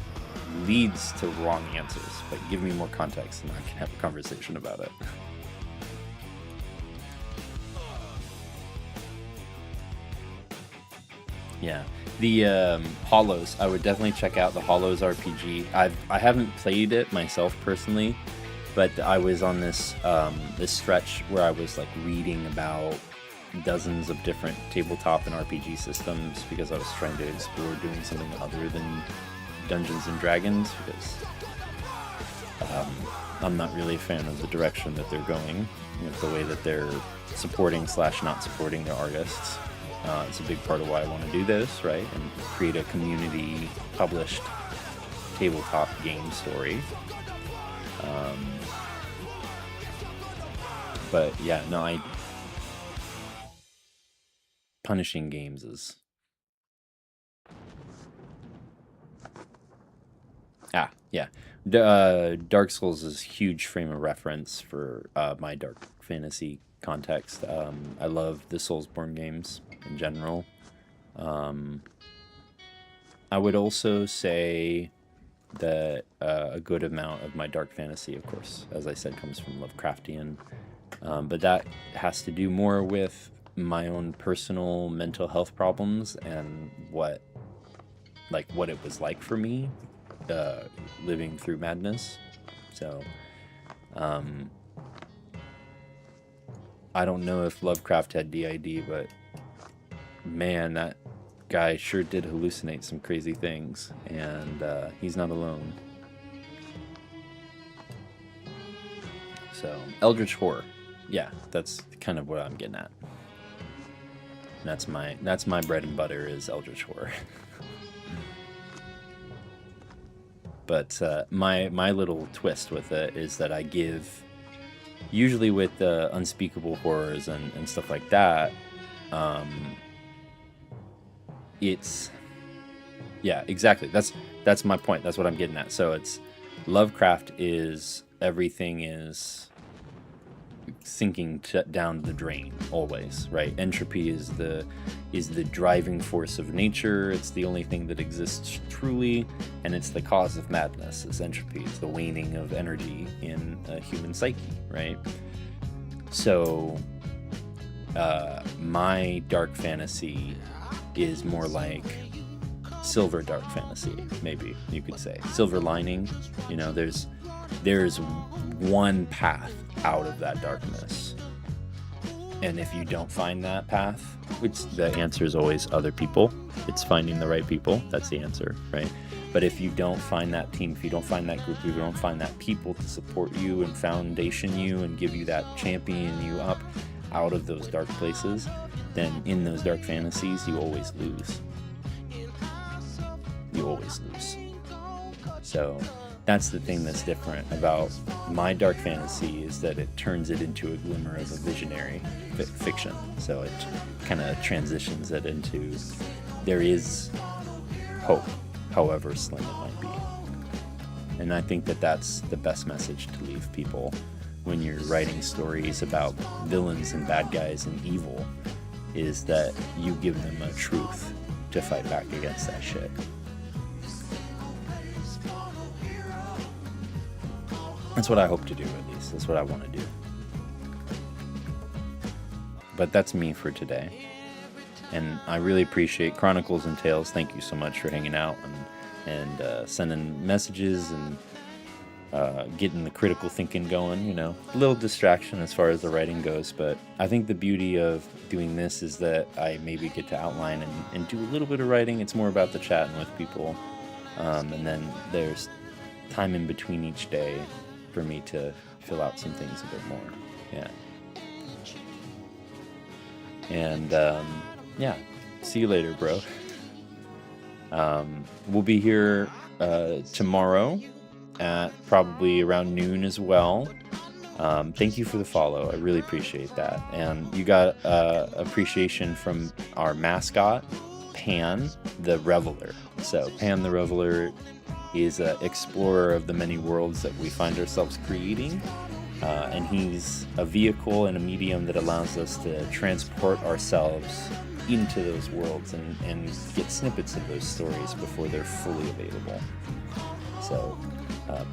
leads to wrong answers. But give me more context and I can have a conversation about it. Yeah, the Hollows, I would definitely check out the Hollows RPG. I haven't played it myself personally, but I was on this this stretch where I was like reading about dozens of different tabletop and RPG systems because I was trying to explore doing something other than Dungeons and Dragons, because I'm not really a fan of the direction that they're going with the way that they're supporting / not supporting their artists. It's a big part of why I want to do this, right? And create a community published tabletop game story. But yeah, no, punishing games is... yeah. Dark Souls is a huge frame of reference for my dark fantasy context. I love the Soulsborne games in general. I would also say that a good amount of my dark fantasy, of course, as I said, comes from Lovecraftian. But that has to do more with my own personal mental health problems and what it was like for me living through madness. So I don't know if Lovecraft had DID, but man, that guy sure did hallucinate some crazy things, and he's not alone. So Eldritch horror, yeah, that's kind of what I'm getting at. That's my bread and butter, is Eldritch horror. But my little twist with it is that I give, usually with the unspeakable horrors and stuff like that, it's, yeah, exactly. That's my point. That's what I'm getting at. So it's, Lovecraft is, everything is sinking down the drain always, right? Entropy is the driving force of nature. It's the only thing that exists truly, and it's the cause of madness. Is entropy. It's the waning of energy in a human psyche, right? So my dark fantasy is more like silver dark fantasy, maybe you could say. Silver lining, you know, there's one path out of that darkness. And if you don't find that path, which the answer is always other people, it's finding the right people. That's the answer, right? But if you don't find that team, if you don't find that group, if you don't find that people to support you and foundation you and give you that, champion you up out of those dark places, then in those dark fantasies, you always lose. You always lose. So that's the thing that's different about my dark fantasy, is that it turns it into a glimmer of a visionary fiction. So it kind of transitions it into, there is hope, however slim it might be. And I think that that's the best message to leave people when you're writing stories about villains and bad guys and evil, is that you give them a truth to fight back against that shit. That's what I hope to do, at least. That's what I want to do. But that's me for today. And I really appreciate Chronicles and Tales. Thank you so much for hanging out and sending messages and getting the critical thinking going, you know. A little distraction as far as the writing goes, but I think the beauty of doing this is that I maybe get to outline and do a little bit of writing. It's more about the chatting with people. And then there's time in between each day for me to fill out some things a bit more. Yeah. And yeah, see you later, bro. We'll be here tomorrow at probably around noon as well. Thank you for the follow. I really appreciate that. And you got appreciation from our mascot, Pan the Reveler. So Pan the Reveler is an explorer of the many worlds that we find ourselves creating. And he's a vehicle and a medium that allows us to transport ourselves into those worlds and get snippets of those stories before they're fully available. So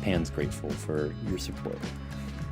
Pan's grateful for your support.